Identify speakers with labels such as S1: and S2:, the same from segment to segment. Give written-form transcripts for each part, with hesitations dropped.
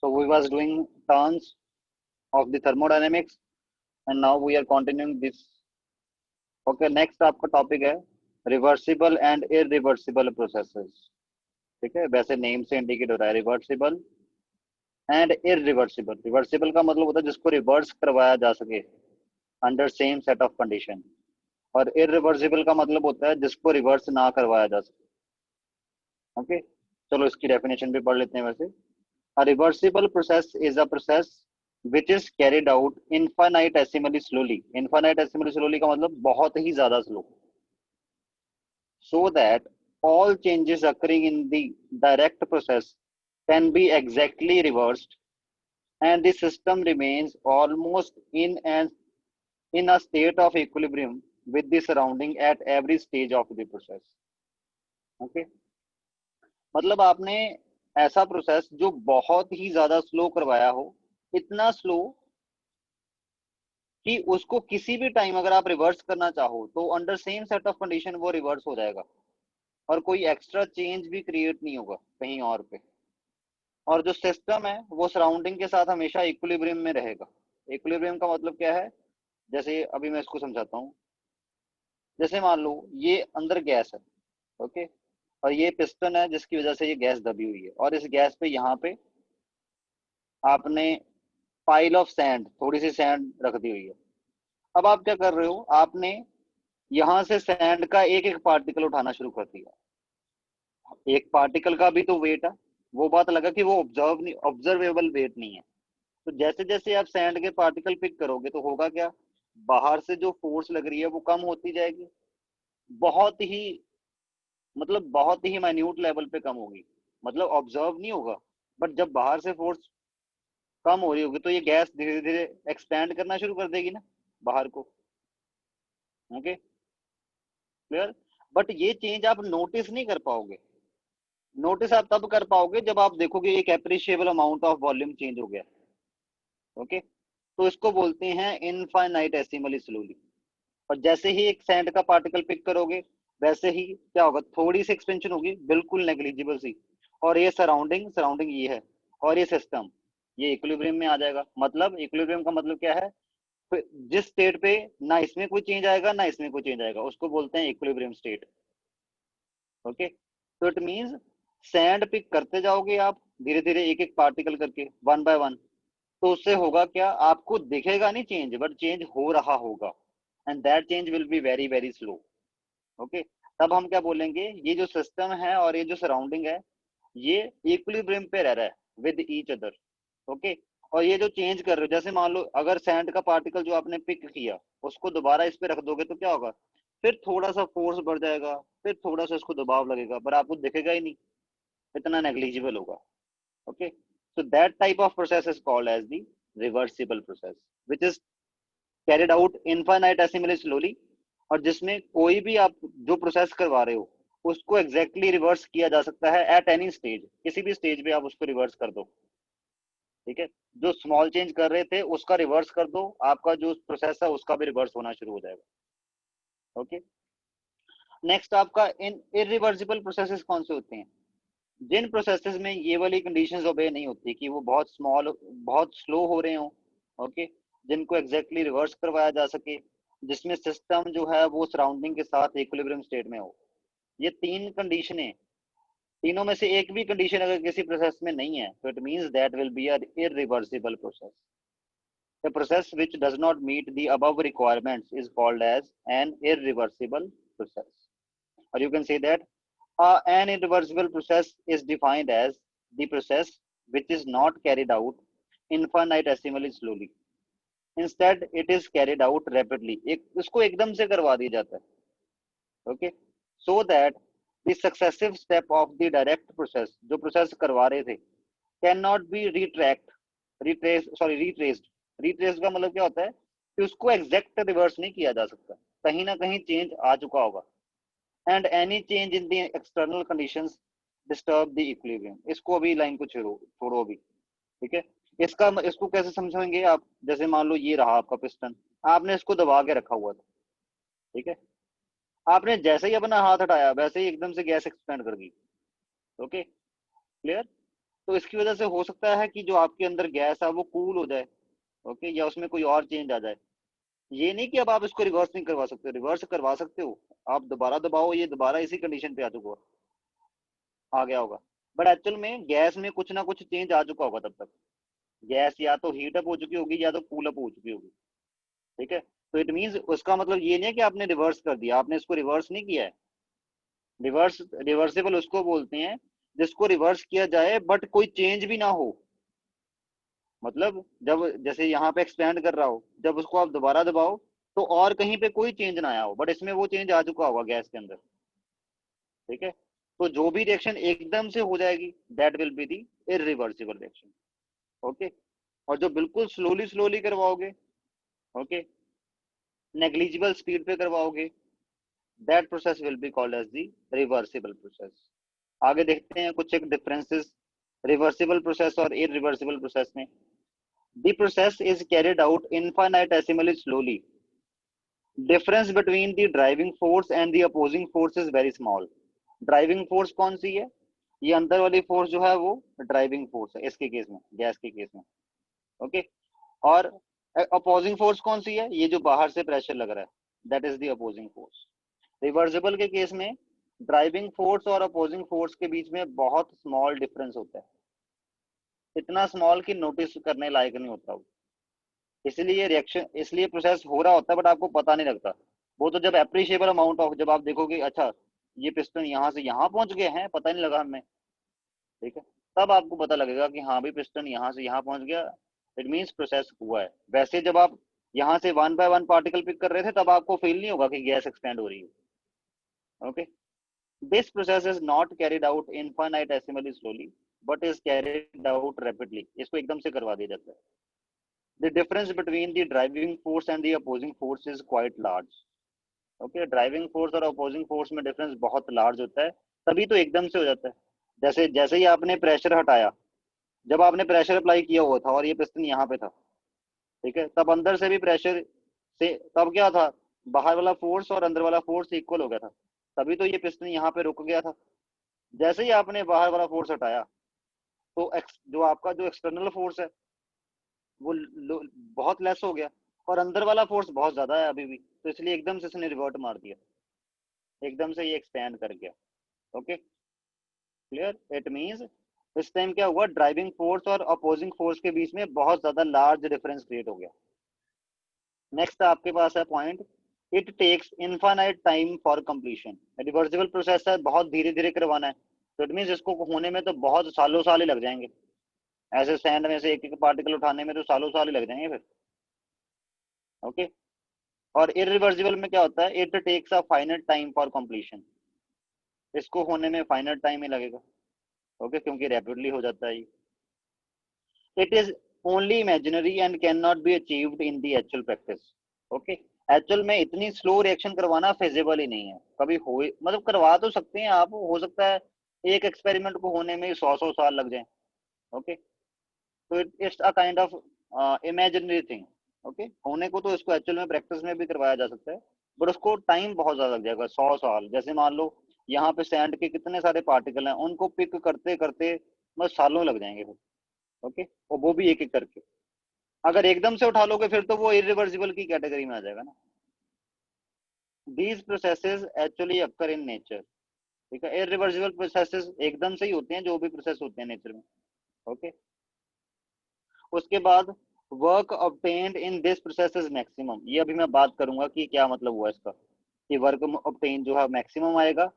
S1: So we was doing terms of the thermodynamics and now we are continuing this. Okay, next आपका topic है reversible and irreversible processes. ठीक है, वैसे name से indicate हो रहा है रिवर्सिबल एंड इरिवर्सिबल. रिवर्सिबल का मतलब होता है जिसको रिवर्स करवाया जा सके under same set of condition, और इरिवर्सिबल का मतलब होता है जिसको रिवर्स ना करवाया जा सके. ओके, चलो इसकी डेफिनेशन भी पढ़ लेते हैं. वैसे a reversible process is a process which is carried out infinitesimally slowly. Infinitesimally slowly का मतलब बहुत ही ज्यादा slow. So that all changes occurring in the direct process can be exactly reversed and the system remains almost in a state of equilibrium with the surrounding at every stage of the process. Okay, मतलब आपने ऐसा process जो बहुत ही ज्यादा slow करवाया हो, इतना slow कि उसको किसी भी टाइम अगर आप रिवर्स करना चाहो तो under same set of condition वो रिवर्स हो जाएगा और कोई एक्स्ट्रा चेंज भी क्रिएट नहीं होगा कहीं और पे. और जो सिस्टम है वो सराउंडिंग के साथ हमेशा इक्विलिब्रियम में रहेगा. इक्विलिब्रियम का मतलब क्या है, जैसे अभी मैं इसको समझाता हूँ. जैसे मान लो ये अंदर गैस है, ओके, और ये पिस्टन है जिसकी वजह से ये गैस दबी हुई है, और इस गैस पे यहाँ पे आपने पाइल ऑफ सैंड, थोड़ी सी सैंड रख दी हुई है. अब आप क्या कर रहे हो, आपने यहां से सैंड का एक एक पार्टिकल उठाना शुरू कर दिया. एक पार्टिकल का भी तो वेट है. वो बात लगा कि वो ऑब्जर्वेबल वेट नहीं है. तो जैसे जैसे आप सैंड के पार्टिकल पिक करोगे तो होगा क्या, बाहर से जो फोर्स लग रही है वो कम होती जाएगी. बहुत ही बहुत ही माइन्यूट लेवल पे कम होगी, मतलब ऑब्जर्व नहीं होगा. बट जब बाहर से फोर्स कम हो रही होगी तो ये गैस धीरे धीरे एक्सपैंड करना शुरू कर देगी ना बाहर को. Okay, clear. बट ये चेंज आप नोटिस नहीं कर पाओगे. नोटिस आप तब कर पाओगे जब आप देखोगे एक appreciable amount of volume change हो गया. ओके, तो इसको बोलते हैं इनफाइनाइटेसिमली स्लोली. और जैसे ही एक सैंड का पार्टिकल पिक करोगे वैसे ही क्या होगा, थोड़ी सी एक्सपेंशन होगी, बिल्कुल नेग्लिजिबल सी, और ये सराउंडिंग सराउंडिंग ये है, और ये सिस्टम ये इक्विलिब्रियम में आ जाएगा. मतलब इक्विलिब्रियम का मतलब क्या है, जिस स्टेट पे ना इसमें कोई चेंज आएगा ना इसमें कोई चेंज आएगा उसको बोलते हैं इक्विलिब्रियम स्टेट. ओके, तो इट मींस सैंड पिक करते जाओगे आप धीरे धीरे एक एक पार्टिकल करके वन बाय वन, तो उससे होगा क्या, आपको दिखेगा नहीं चेंज, बट चेंज हो रहा होगा, and that change will be very very slow. Okay, तब हम क्या बोलेंगे, ये जो सिस्टम है और ये जो सराउंडिंग है ये इक्विलिब्रियम पे रह रहा है विद ईच अदर. ओके, और ये जो चेंज कर रहे हो, जैसे मान लो अगर सैंड का पार्टिकल जो आपने पिक किया उसको दोबारा इस पे रख दोगे तो क्या होगा, फिर थोड़ा सा फोर्स बढ़ जाएगा, फिर थोड़ा सा इसको दबाव लगेगा, पर आपको दिखेगा ही नहीं, इतना नेग्लिजिबल होगा. Okay, so that type of process is called as the reversible process which is carried out infinitesimally slowly, और जिसमें कोई भी आप जो प्रोसेस करवा रहे हो उसको एग्जैक्टली रिवर्स किया जा सकता है एट एनी स्टेज. किसी भी स्टेज पे आप उसको रिवर्स कर दो. ठीक है, जो स्मॉल चेंज कर रहे थे उसका रिवर्स कर दो, आपका जो प्रोसेस है उसका भी रिवर्स होना शुरू हो जाएगा. ओके, नेक्स्ट आपका इन इरिवर्सिबल प्रोसेसेस कौन से होते हैं, जिन प्रोसेसेस में ये वाली कंडीशंस ओबे नहीं होती कि वो बहुत स्मॉल बहुत स्लो हो रहे हो. ओके, जिनको एग्जैक्टली रिवर्स करवाया जा सके, जिसमें सिस्टम जो है वो सराउंडिंग के साथ इक्विलिब्रियम स्टेट में हो. ये तीन कंडीशनें, तीनों में से एक भी कंडीशन अगर किसी प्रोसेस में नहीं है तो it means that will be a irreversible process. A process which does not meet the above requirements is called as an irreversible process. Or you can say that an irreversible process is defined as the process which is not carried out infinitesimally slowly. Instead, it is carried out rapidly. इसको एकदम से करवा दिया जाता है. Okay, so that the successive step of the direct process, जो process करवा रहे थे, cannot be retraced. रिट्रेस का मतलब क्या होता है कि उसको एग्जैक्ट रिवर्स नहीं किया जा सकता, कहीं ना कहीं चेंज आ चुका होगा. And any change in the external conditions disturb the equilibrium. इसको अभी लाइन को छोड़ो अभी. ठीक है, इसको कैसे समझेंगे आप, जैसे मान लो ये रहा आपका पिस्टन, आपने इसको दबा के रखा हुआ था. ठीक है, आपने जैसे ही अपना हाथ हटाया वैसे ही एकदम से गैस एक्सपेंड कर गई. Okay, clear. तो इसकी वजह से हो सकता है कि जो आपके अंदर गैस है वो कूल हो जाए, ओके, या उसमें कोई और चेंज आ जाए। ये नहीं कि अब आप इसको रिवर्स नहीं करवा सकते, रिवर्स करवा सकते हो, आप दोबारा दबाओ, ये दोबारा इसी कंडीशन पे आ गया होगा। बट एक्चुअल में गैस में कुछ ना कुछ चेंज आ चुका होगा तब तक। गैस या तो हीट अप हो चुकी होगी या तो कूल अप हो चुकी होगी। ठीक है, तो इट मीन्स उसका मतलब ये नहीं है कि आपने रिवर्स कर दिया, आपने इसको रिवर्स नहीं किया है। रिवर्सिबल उसको बोलते हैं जिसको रिवर्स किया जाए बट कोई चेंज भी ना हो। मतलब जब जैसे यहाँ पे एक्सपेंड कर रहा हो, जब उसको आप दोबारा दबाओ तो और कहीं पे कोई चेंज ना आया हो, बट इसमें वो चेंज आ चुका होगा गैस के अंदर। ठीक है, तो जो भी रिएक्शन एकदम से हो जाएगी that will be the irreversible reaction. Okay, और जो बिल्कुल स्लोली स्लोली करवाओगे, ओके, नेग्लिजिबल स्पीड पे करवाओगे, that process will be called as the reversible process. आगे देखते हैं कुछ एक डिफरेंसेस रिवर्सिबल प्रोसेस और इरिवर्सिबल प्रोसेस में। The process is carried out infinitesimally slowly. Difference between the driving force and the opposing force is very small. Driving force कौन सी है? ये अंदर वाली फोर्स जो है वो ड्राइविंग फोर्स है इसके केस में, गैस के केस में। ओके, और अपोजिंग फोर्स कौन सी है? ये जो बाहर से प्रेशर लग रहा है, that is the opposing force. Reversible के केस में ड्राइविंग फोर्स और अपोजिंग फोर्स के बीच में बहुत स्मॉल डिफरेंस होता है, इतना स्मॉल कि नोटिस करने लायक नहीं होता वो। इसलिए रिएक्शन, इसलिए प्रोसेस हो रहा होता है बट आपको पता नहीं लगता। वो तो जब एप्रिशिएबल अमाउंट ऑफ, जब आप देखोगे अच्छा ये पिस्टन यहाँ से यहाँ पहुंच गए हैं, पता नहीं लगा हमें, ठीक है, तब आपको पता लगेगा कि हाँ भाई पिस्टन यहाँ से यहाँ पहुंच गया, इट मीन्स प्रोसेस हुआ है। वैसे जब आप यहाँ से one by one particle pick कर रहे थे तब आपको फील नहीं होगा कि गैस एक्सपेंड हो रही है। Okay, this process is not carried out infinitesimally slowly but is carried out rapidly, इसको एकदम से करवा दिया जाता है। The difference between the driving force and the opposing force is quite large. Okay, driving force और अपोजिंग फोर्स में difference बहुत लार्ज होता है, तभी तो एकदम से हो जाता है। जैसे जैसे ही आपने प्रेशर हटाया, जब आपने प्रेशर अप्लाई किया हुआ था और ये पिस्टन यहाँ पे था, ठीक है, तब अंदर से भी प्रेशर से, तब क्या था, बाहर वाला फोर्स और अंदर वाला फोर्स इक्वल हो गया था, तभी तो ये पिस्टन यहाँ पे रुक गया था। जैसे ही आपने बाहर वाला फोर्स हटाया तो जो आपका जो एक्सटर्नल फोर्स है वो बहुत लेस हो गया, और अंदर वाला फोर्स बहुत ज्यादा है अभी भी, तो इसलिए एकदम से इसने रिवर्ट मार दिया, एकदम से ये एक्सपेंड कर गया। Okay, clear? इट मींस इस टाइम क्या हुआ, ड्राइविंग फोर्स और अपोजिंग फोर्स के बीच में बहुत ज्यादा लार्ज डिफरेंस क्रिएट हो गया। नेक्स्ट आपके पास है point, it takes infinite time for completion. Reversible process है, बहुत धीरे धीरे करवाना है, तो इट मींस इसको होने में तो बहुत सालों साल ही लग जाएंगे। ऐसे सैंड में से एक एक पार्टिकल उठाने में तो सालों साल ही लग जाएंगे फिर। ओके, और इरिवर्सिबल में क्या होता है, it takes a finite time for completion, इसको होने में फाइनाइट टाइम ही लगेगा। ओके, क्योंकि रैपिडली हो जाता है। It is only imaginary and can not be achieved in the actual practice. Okay, actual में इतनी स्लो रिएक्शन करवाना फिजिबल ही नहीं है, कभी हो मतलब करवा तो सकते हैं आप, हो सकता है एक एक्सपेरिमेंट को होने में 100 साल लग जाए। ओके, तो it's a kind of imaginary thing. Okay, होने को तो इसको एक्चुअल में प्रैक्टिस में भी करवाया जा सकता है, बट उसको टाइम बहुत ज्यादा लग जाएगा, 100 साल। जैसे मान लो यहाँ पे सैंड के कितने सारे पार्टिकल हैं, उनको पिक करते करते मतलब सालों लग जाएंगे फिर। ओके, और वो भी एक एक करके, अगर एकदम से उठा लोगे फिर तो वो इरिवर्सिबल की कैटेगरी में आ जाएगा ना। These processes actually occur in nature, ठीक है, इरिवर्सिबल प्रोसेसेस एकदम से ही होते हैं जो भी प्रोसेस होते हैं नेचर में। ओके, उसके बाद work obtained in this process is maximum, ये अभी मैं बात करूंगा कि क्या मतलब हुआ इसका, कि वर्क ऑब्टेन जो है मैक्सिमम आएगा।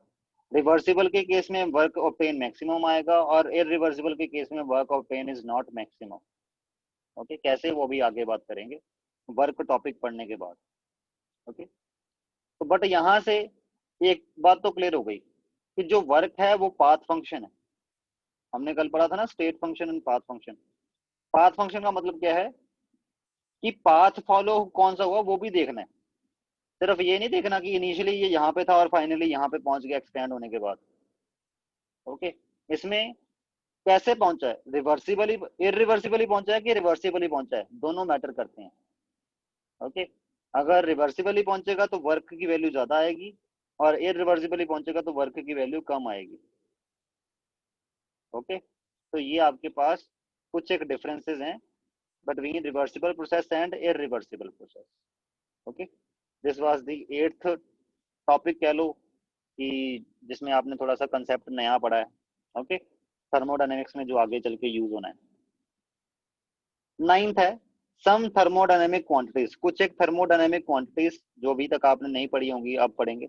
S1: रिवर्सिबल के केस में वर्क ऑब्टेन मैक्सिमम आएगा, और इरिवर्सिबल के केस में work obtain is not maximum. Okay, कैसे वो भी आगे बात करेंगे वर्क टॉपिक पढ़ने के बाद। ओके, तो बट यहाँ से एक बात तो क्लियर हो गई कि जो वर्क है वो पाथ फंक्शन है। हमने कल पढ़ा था ना state function and path function. Path function का मतलब क्या है कि पाथ फॉलो कौन सा हुआ वो भी देखना है, सिर्फ ये नहीं देखना कि इनिशियली ये यहाँ पे था और फाइनली यहाँ पे पहुंच गया एक्सपेंड होने के बाद। ओके, इसमें कैसे पहुंचा है, रिवर्सिबली इरिवर्सिबली पहुंचा है कि रिवर्सिबली पहुंचा है, दोनों मैटर करते हैं। ओके, अगर रिवर्सिबली पहुंचेगा तो वर्क की वैल्यू ज्यादा आएगी, और इरिवर्सिबली पहुंचेगा तो वर्क की वैल्यू कम आएगी। ओके, तो ये आपके पास कुछ एक डिफरेंसेस हैं between reversible process and irreversible process. Okay, this was the 8th topic कह लो कि जिसमें आपने थोड़ा सा कंसेप्ट नया पढ़ा है. ओके, थर्मोडायनेमिक्स में जो आगे चल के यूज होना है. 9th है सम थर्मोडायनेमिक क्वांटिटीज. कुछ एक थर्मोडायनेमिक क्वांटिटीज जो अभी तक आपने नहीं पढ़ी होंगी, अब पढ़ेंगे.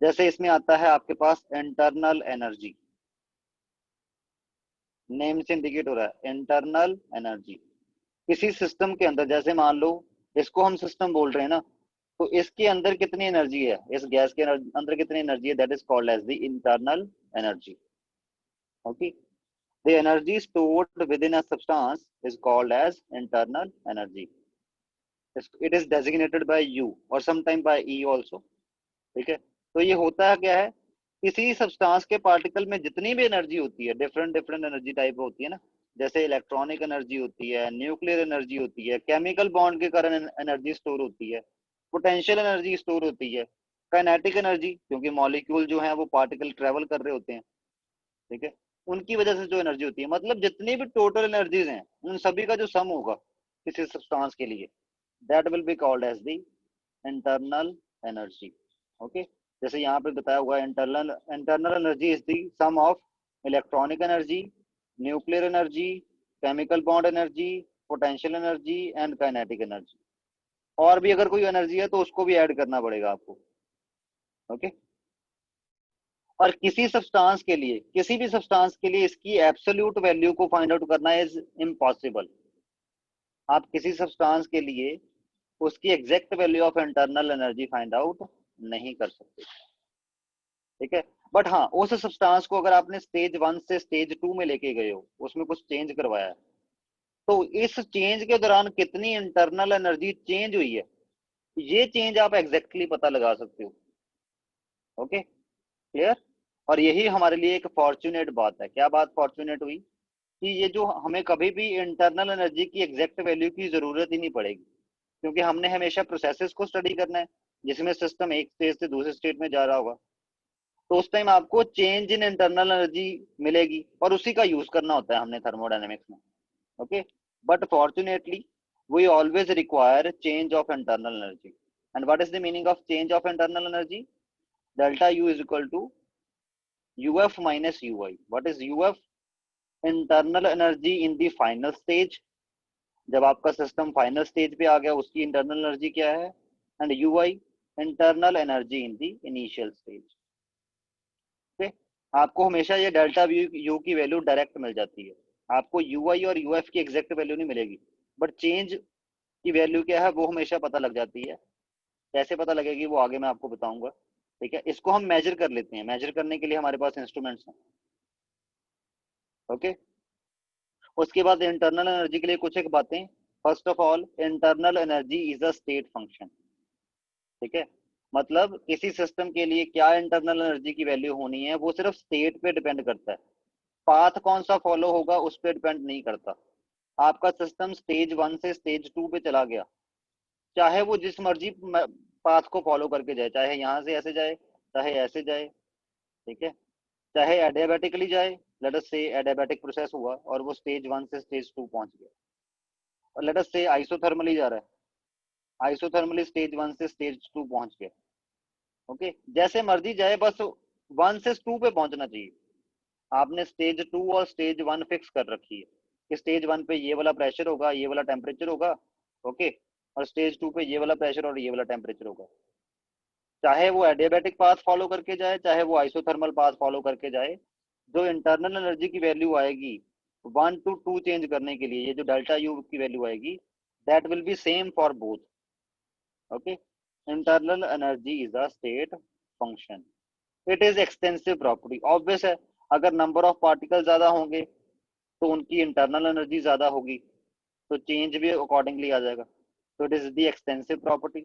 S1: जैसे इसमें आता है आपके पास इंटरनल एनर्जी. नेम से इंडिकेट हो रहा है इंटरनल एनर्जी. किसी सिस्टम के अंदर, जैसे मान लो इसको हम सिस्टम बोल रहे हैं ना, तो इसके अंदर कितनी एनर्जी है, इस गैस के अंदर कितनी एनर्जी है, that is called as the internal energy. Okay, the energy stored within a substance is called as internal energy. It is designated by U और समटाइम बाय ई आल्सो. ठीक है, तो ये होता है क्या है, किसी सब्सटेंस के पार्टिकल में जितनी भी एनर्जी होती है, डिफरेंट डिफरेंट एनर्जी टाइप होती है ना, जैसे इलेक्ट्रॉनिक एनर्जी होती है, न्यूक्लियर एनर्जी होती है, केमिकल बॉन्ड के कारण एनर्जी स्टोर होती है, पोटेंशियल एनर्जी स्टोर होती है, काइनेटिक एनर्जी क्योंकि मॉलिक्यूल जो है वो पार्टिकल ट्रेवल कर रहे होते हैं. ठीक है, उनकी वजह से जो एनर्जी होती है, मतलब जितनी भी टोटल एनर्जीज हैं उन सभी का जो सम होगा किसी सब्सटेंस के लिए, that will be called as the internal energy. Okay, जैसे यहाँ पे बताया हुआ है internal energy is the sum of electronic energy, nuclear energy, chemical bond energy, potential energy and kinetic energy. और भी अगर कोई एनर्जी है तो उसको भी ऐड करना पड़ेगा आपको. ओके, और किसी सब्सटेंस के लिए, किसी भी सब्सटेंस के लिए इसकी एब्सोल्यूट वैल्यू को फाइंड आउट करना इज इम्पॉसिबल. आप किसी सब्सटेंस के लिए उसकी exact value of internal energy find out नहीं कर सकते. ठीक है, बट हाँ, उस सब्सटेंस को अगर आपने स्टेज 1 से स्टेज 2 में लेके गए हो, उसमें कुछ चेंज करवाया है, तो इस चेंज के दौरान कितनी इंटरनल एनर्जी चेंज हुई है, ये चेंज आप एग्जैक्टली पता लगा सकते हो. Okay, clear. और यही हमारे लिए एक फॉर्चुनेट बात है. क्या बात फॉर्चुनेट हुई कि ये जो हमें कभी भी इंटरनल एनर्जी की एग्जैक्ट वैल्यू की जरूरत ही नहीं पड़ेगी, क्योंकि हमने हमेशा प्रोसेसेस को स्टडी करना है जिसमें सिस्टम एक स्टेज से दूसरे स्टेट में जा रहा होगा. तो उस टाइम आपको चेंज इन इंटरनल एनर्जी मिलेगी और उसी का यूज करना होता है हमने थर्मोडायनेमिक्स में. Okay, but fortunately we always require change of internal energy. And what is the meaning of change of internal energy? Delta U is equal to uf minus ui. what is uf? Internal energy in the final stage. जब आपका system final stage पे आ गया उसकी internal energy क्या है, and ui internal energy in the initial stage. Okay, आपको हमेशा ये डेल्टा यू की वैल्यू डायरेक्ट मिल जाती है. आपको ui और uf की एग्जैक्ट वैल्यू नहीं मिलेगी, बट चेंज की वैल्यू क्या है वो हमेशा पता लग जाती है. कैसे पता लगेगी वो आगे मैं आपको बताऊंगा. ठीक है, इसको हम मेजर कर लेते हैं. मेजर करने के लिए हमारे पास इंस्ट्रूमेंट्स हैं. ओके, उसके बाद इंटरनल एनर्जी के लिए कुछ एक बातें. First of all, internal energy is a state function. ठीक है, मतलब किसी सिस्टम के लिए क्या इंटरनल एनर्जी की वैल्यू होनी है वो सिर्फ स्टेट पे डिपेंड करता है. पाथ कौन सा फॉलो होगा उस पर डिपेंड नहीं करता. आपका सिस्टम स्टेज 1 से स्टेज 2 पे चला गया, चाहे वो जिस मर्जी पाथ को फॉलो करके जाए, चाहे यहाँ से ऐसे जाए, चाहे ऐसे जाए. ठीक है, चाहे एडियाबेटिकली जाए. लेट अस से एडियाबेटिक प्रोसेस हुआ और वो स्टेज 1 से स्टेज 2 पहुंच गया, और लेट अस से आइसोथर्मली जा रहा है, आइसोथर्मली स्टेज 1 से स्टेज 2 पहुंच गया. ओके, जैसे मर्जी जाए, बस 1 से 2 पे पहुंचना चाहिए. आपने स्टेज 2 और स्टेज 1 फिक्स कर रखी है कि स्टेज 1 पे ये वाला प्रेशर होगा, ये वाला टेम्परेचर होगा. ओके, और स्टेज 2 पे ये वाला प्रेशर और ये वाला टेम्परेचर होगा. चाहे वो एडियाबेटिक पाथ फॉलो करके जाए, चाहे वो आइसोथर्मल पाथ फॉलो करके जाए, जो इंटरनल एनर्जी की वैल्यू आएगी 1 to 2 चेंज करने के लिए, ये जो डेल्टा यू की वैल्यू आएगी, that will B same for both. Okay, internal energy is a state function. It is extensive property. Obvious है, अगर नंबर ऑफ पार्टिकल ज्यादा होंगे तो उनकी इंटरनल एनर्जी ज्यादा होगी, तो चेंज भी अकॉर्डिंगली आ जाएगा. तो it is the extensive property.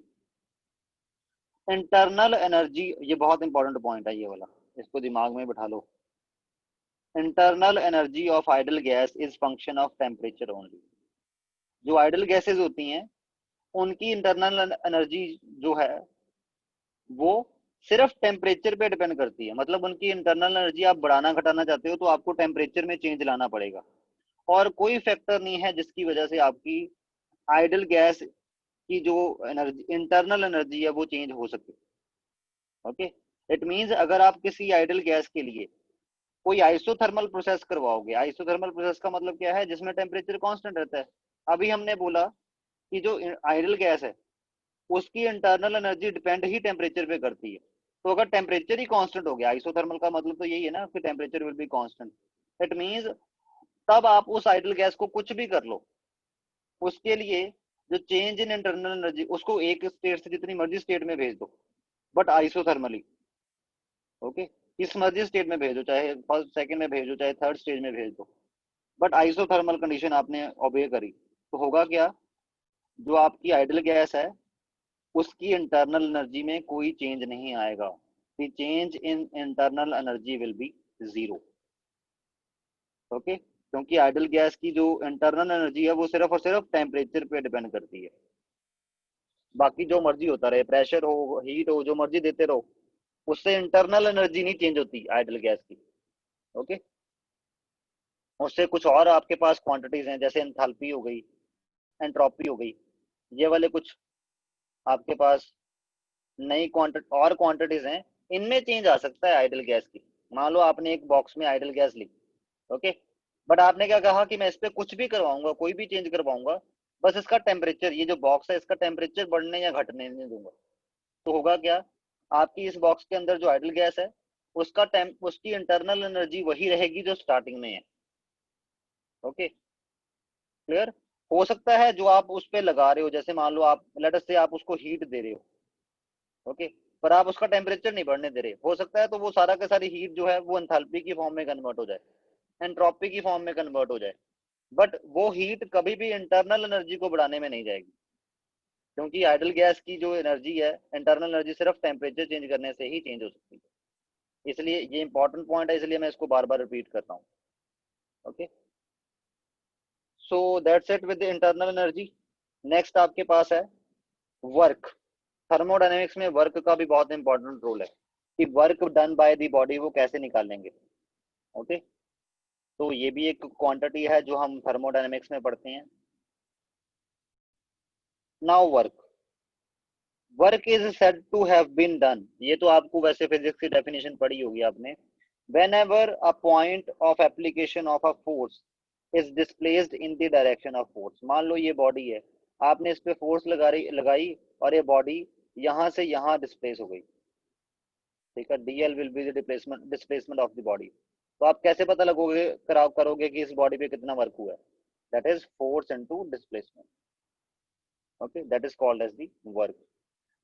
S1: Internal energy, ये बहुत इंपॉर्टेंट पॉइंट है ये वाला, इसको दिमाग में बिठा लो. Internal energy of ideal gas is function of temperature only. जो आइडल गैसेस होती हैं उनकी इंटरनल एनर्जी जो है वो सिर्फ टेम्परेचर पे डिपेंड करती है, मतलब उनकी इंटरनल एनर्जी आप बढ़ाना घटाना चाहते हो तो आपको टेम्परेचर में चेंज लाना पड़ेगा, और कोई फैक्टर नहीं है जिसकी वजह से आपकी आइडल गैस की जो एनर्जी इंटरनल एनर्जी है वो चेंज हो सके। ओके, इट मींस अगर आप किसी आइडल गैस के लिए कोई आइसोथर्मल प्रोसेस करवाओगे, आइसोथर्मल प्रोसेस का मतलब क्या है, जिसमें टेम्परेचर कांस्टेंट रहता है। अभी हमने बोला कि जो आइडल गैस है उसकी इंटरनल एनर्जी डिपेंड ही टेम्परेचर पे करती है, तो अगर टेम्परेचर ही कांस्टेंट हो गया, आइसोथर्मल का मतलब तो यही है ना कि temperature will be constant, it means तब आप उस आइडल गैस को कुछ भी कर लो, उसके लिए जो चेंज इन इंटरनल एनर्जी उसको एक स्टेट से जितनी मर्जी स्टेट में भेज दो, बट आइसोथर्मली। ओके, किस मर्जी स्टेट में भेजो, चाहे फर्स्ट सेकंड में भेजो चाहे थर्ड स्टेज में भेज दो, बट आइसोथर्मल कंडीशन आपने ओबे करी, तो होगा क्या, जो आपकी आइडल गैस है उसकी इंटरनल एनर्जी में कोई चेंज नहीं आएगा, the change in internal energy will be zero. Okay, क्योंकि आइडल गैस की जो इंटरनल एनर्जी है वो सिर्फ और सिर्फ टेम्परेचर पे डिपेंड करती है, बाकी जो मर्जी होता रहे, प्रेशर हो हीट हो जो मर्जी देते रहो, उससे इंटरनल एनर्जी नहीं चेंज होती आइडल गैस की। ओके, उससे कुछ और आपके पास क्वांटिटीज हैं, जैसे एंथैल्पी हो गई, एंट्रोपी हो गई, ये वाले कुछ आपके पास नई क्वांटिटी और क्वांटिटीज हैं, इनमें चेंज आ सकता है आइडल गैस की। मान लो आपने एक बॉक्स में आइडल गैस ली, ओके, बट आपने क्या कहा कि मैं इस पे कुछ भी करवाऊंगा, कोई भी चेंज करवाऊंगा, बस इसका टेम्परेचर, ये जो बॉक्स है इसका टेम्परेचर बढ़ने या घटने नहीं दूंगा, तो होगा क्या, आपकी इस बॉक्स के अंदर जो आइडल गैस है उसकी इंटरनल एनर्जी वही रहेगी जो स्टार्टिंग में है। Okay, clear. हो सकता है जो आप उस पे लगा रहे हो, जैसे मान लो आप लेट अस से आप उसको हीट दे रहे हो, ओके, पर आप उसका टेम्परेचर नहीं बढ़ने दे रहे, हो सकता है तो वो सारा का सारी हीट जो है वो एंथैल्पी की फॉर्म में कन्वर्ट हो जाए, एंट्रोपी की फॉर्म में कन्वर्ट हो जाए, बट वो हीट कभी भी इंटरनल एनर्जी को बढ़ाने में नहीं जाएगी, क्योंकि आइडल गैस की जो एनर्जी है इंटरनल एनर्जी सिर्फ टेम्परेचर चेंज करने से ही चेंज हो सकती है, इसलिए ये इंपॉर्टेंट पॉइंट है, इसलिए मैं इसको बार बार रिपीट करता हूँ। Okay, so that's it with internal energy. Next आपके पास है वर्क। थर्मोडायनेमिक्स में वर्क का भी बहुत इंपॉर्टेंट रोल है कि work done by the body वो कैसे निकालेंगे। ओके, तो ये भी एक क्वांटिटी है जो हम थर्मोडायनेमिक्स में पढ़ते हैं। Now work is said to have been done, ये तो आपको वैसे फिजिक्स की डेफिनेशन पढ़ी होगी आपने, whenever a point of application of a force is displaced in the direction of force। मान लो ये बॉडी है, आपने इस पे फोर्स लगाई और ये बॉडी यहाँ से यहाँ डिस्प्लेस हो गई, ठीक है, dl will be the displacement of the body। तो आप कैसे पता लगोगे करोगे कि इस बॉडी पे कितना वर्क हुआ है, that is force into displacement. Okay, that is called as the work.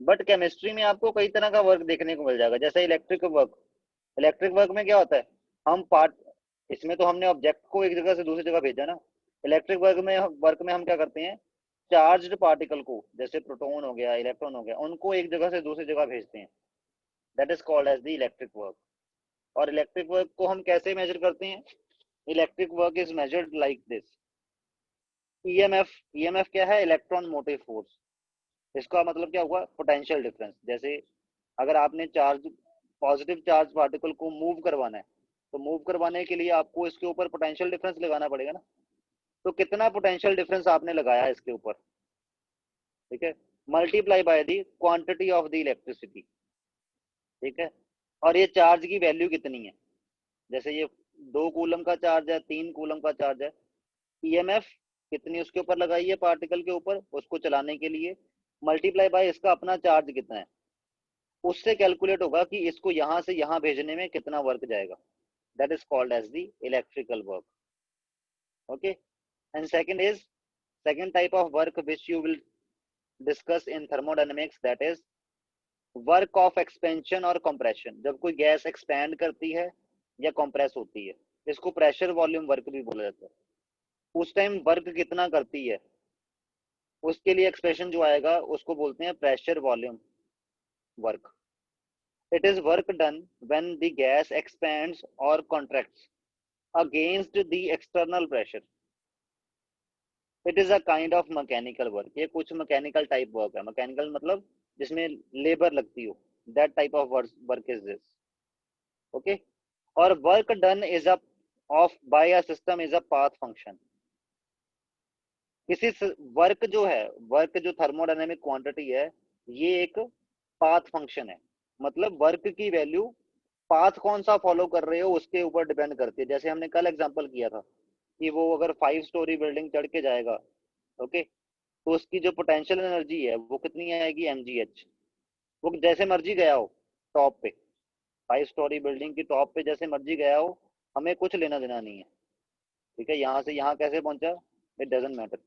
S1: But chemistry में आपको कई तरह का वर्क देखने को मिल जाएगा, जैसे इलेक्ट्रिक वर्क। इलेक्ट्रिक वर्क में क्या होता है, हम पार्ट, इसमें तो हमने ऑब्जेक्ट को एक जगह से दूसरी जगह भेजा ना, इलेक्ट्रिक वर्क में हम क्या करते हैं, चार्ज्ड पार्टिकल को, जैसे प्रोटॉन हो गया इलेक्ट्रॉन हो गया, उनको एक जगह से दूसरी जगह भेजते हैं, that is called as the electric work. और इलेक्ट्रिक वर्क को हम कैसे मेजर करते हैं, electric work is measured like this, EMF. EMF क्या है, इलेक्ट्रॉन मोटिव फोर्स। इसका मतलब क्या हुआ, पोटेंशियल डिफरेंस। जैसे अगर आपने चार्ज पॉजिटिव चार्ज पार्टिकल को मूव करवाना है, तो मूव करवाने के लिए आपको इसके ऊपर पोटेंशियल डिफरेंस लगाना पड़ेगा ना, तो कितना पोटेंशियल डिफरेंस आपने लगाया इसके ऊपर, ठीक है, multiply by the quantity of the electricity, ठीक है, और ये चार्ज की वैल्यू कितनी है, जैसे ये 2 कूलम का चार्ज है, 3 कूलम का चार्ज है, ईएमएफ कितनी उसके ऊपर लगाई है पार्टिकल के ऊपर उसको चलाने के लिए, मल्टीप्लाई बाय इसका अपना चार्ज कितना है, उससे कैलकुलेट होगा कि इसको यहां से यहां भेजने में कितना वर्क जाएगा, that is called as the electrical work. Okay, and second type of work which you will discuss in thermodynamics, that is work of expansion और compression। जब कोई गैस एक्सपैंड करती है या कंप्रेस होती है, इसको प्रेशर वॉल्यूम वर्क भी बोला जाता है, उस टाइम वर्क कितना करती है, उसके लिए एक्सप्रेशन जो आएगा उसको बोलते हैं pressure volume work. It is work done when the gas expands or contracts against the external pressure। It is a kind of mechanical work। ये कुछ मैकेनिकल टाइप वर्क है, मैकेनिकल मतलब जिसमें लेबर लगती हो, that type of work is this. Okay, और work done is a of by a system is a path function. किसी work जो है, वर्क जो थर्मोडायनेमिक क्वांटिटी है, ये एक पाथ फंक्शन है। मतलब वर्क की वैल्यू पाथ कौन सा फॉलो कर रहे हो उसके ऊपर डिपेंड करती है। जैसे हमने कल एग्जांपल किया था कि वो अगर 5 स्टोरी बिल्डिंग चढ़ के जाएगा, ओके, तो उसकी जो पोटेंशियल एनर्जी है वो कितनी आएगी, mgh। वो जैसे मर्जी गया हो टॉप पे, 5 स्टोरी बिल्डिंग की टॉप पे जैसे मर्जी गया हो, हमें कुछ लेना देना नहीं है। ठीक है, यहाँ से यहाँ कैसे पहुंचा, इट डजेंट मैटर।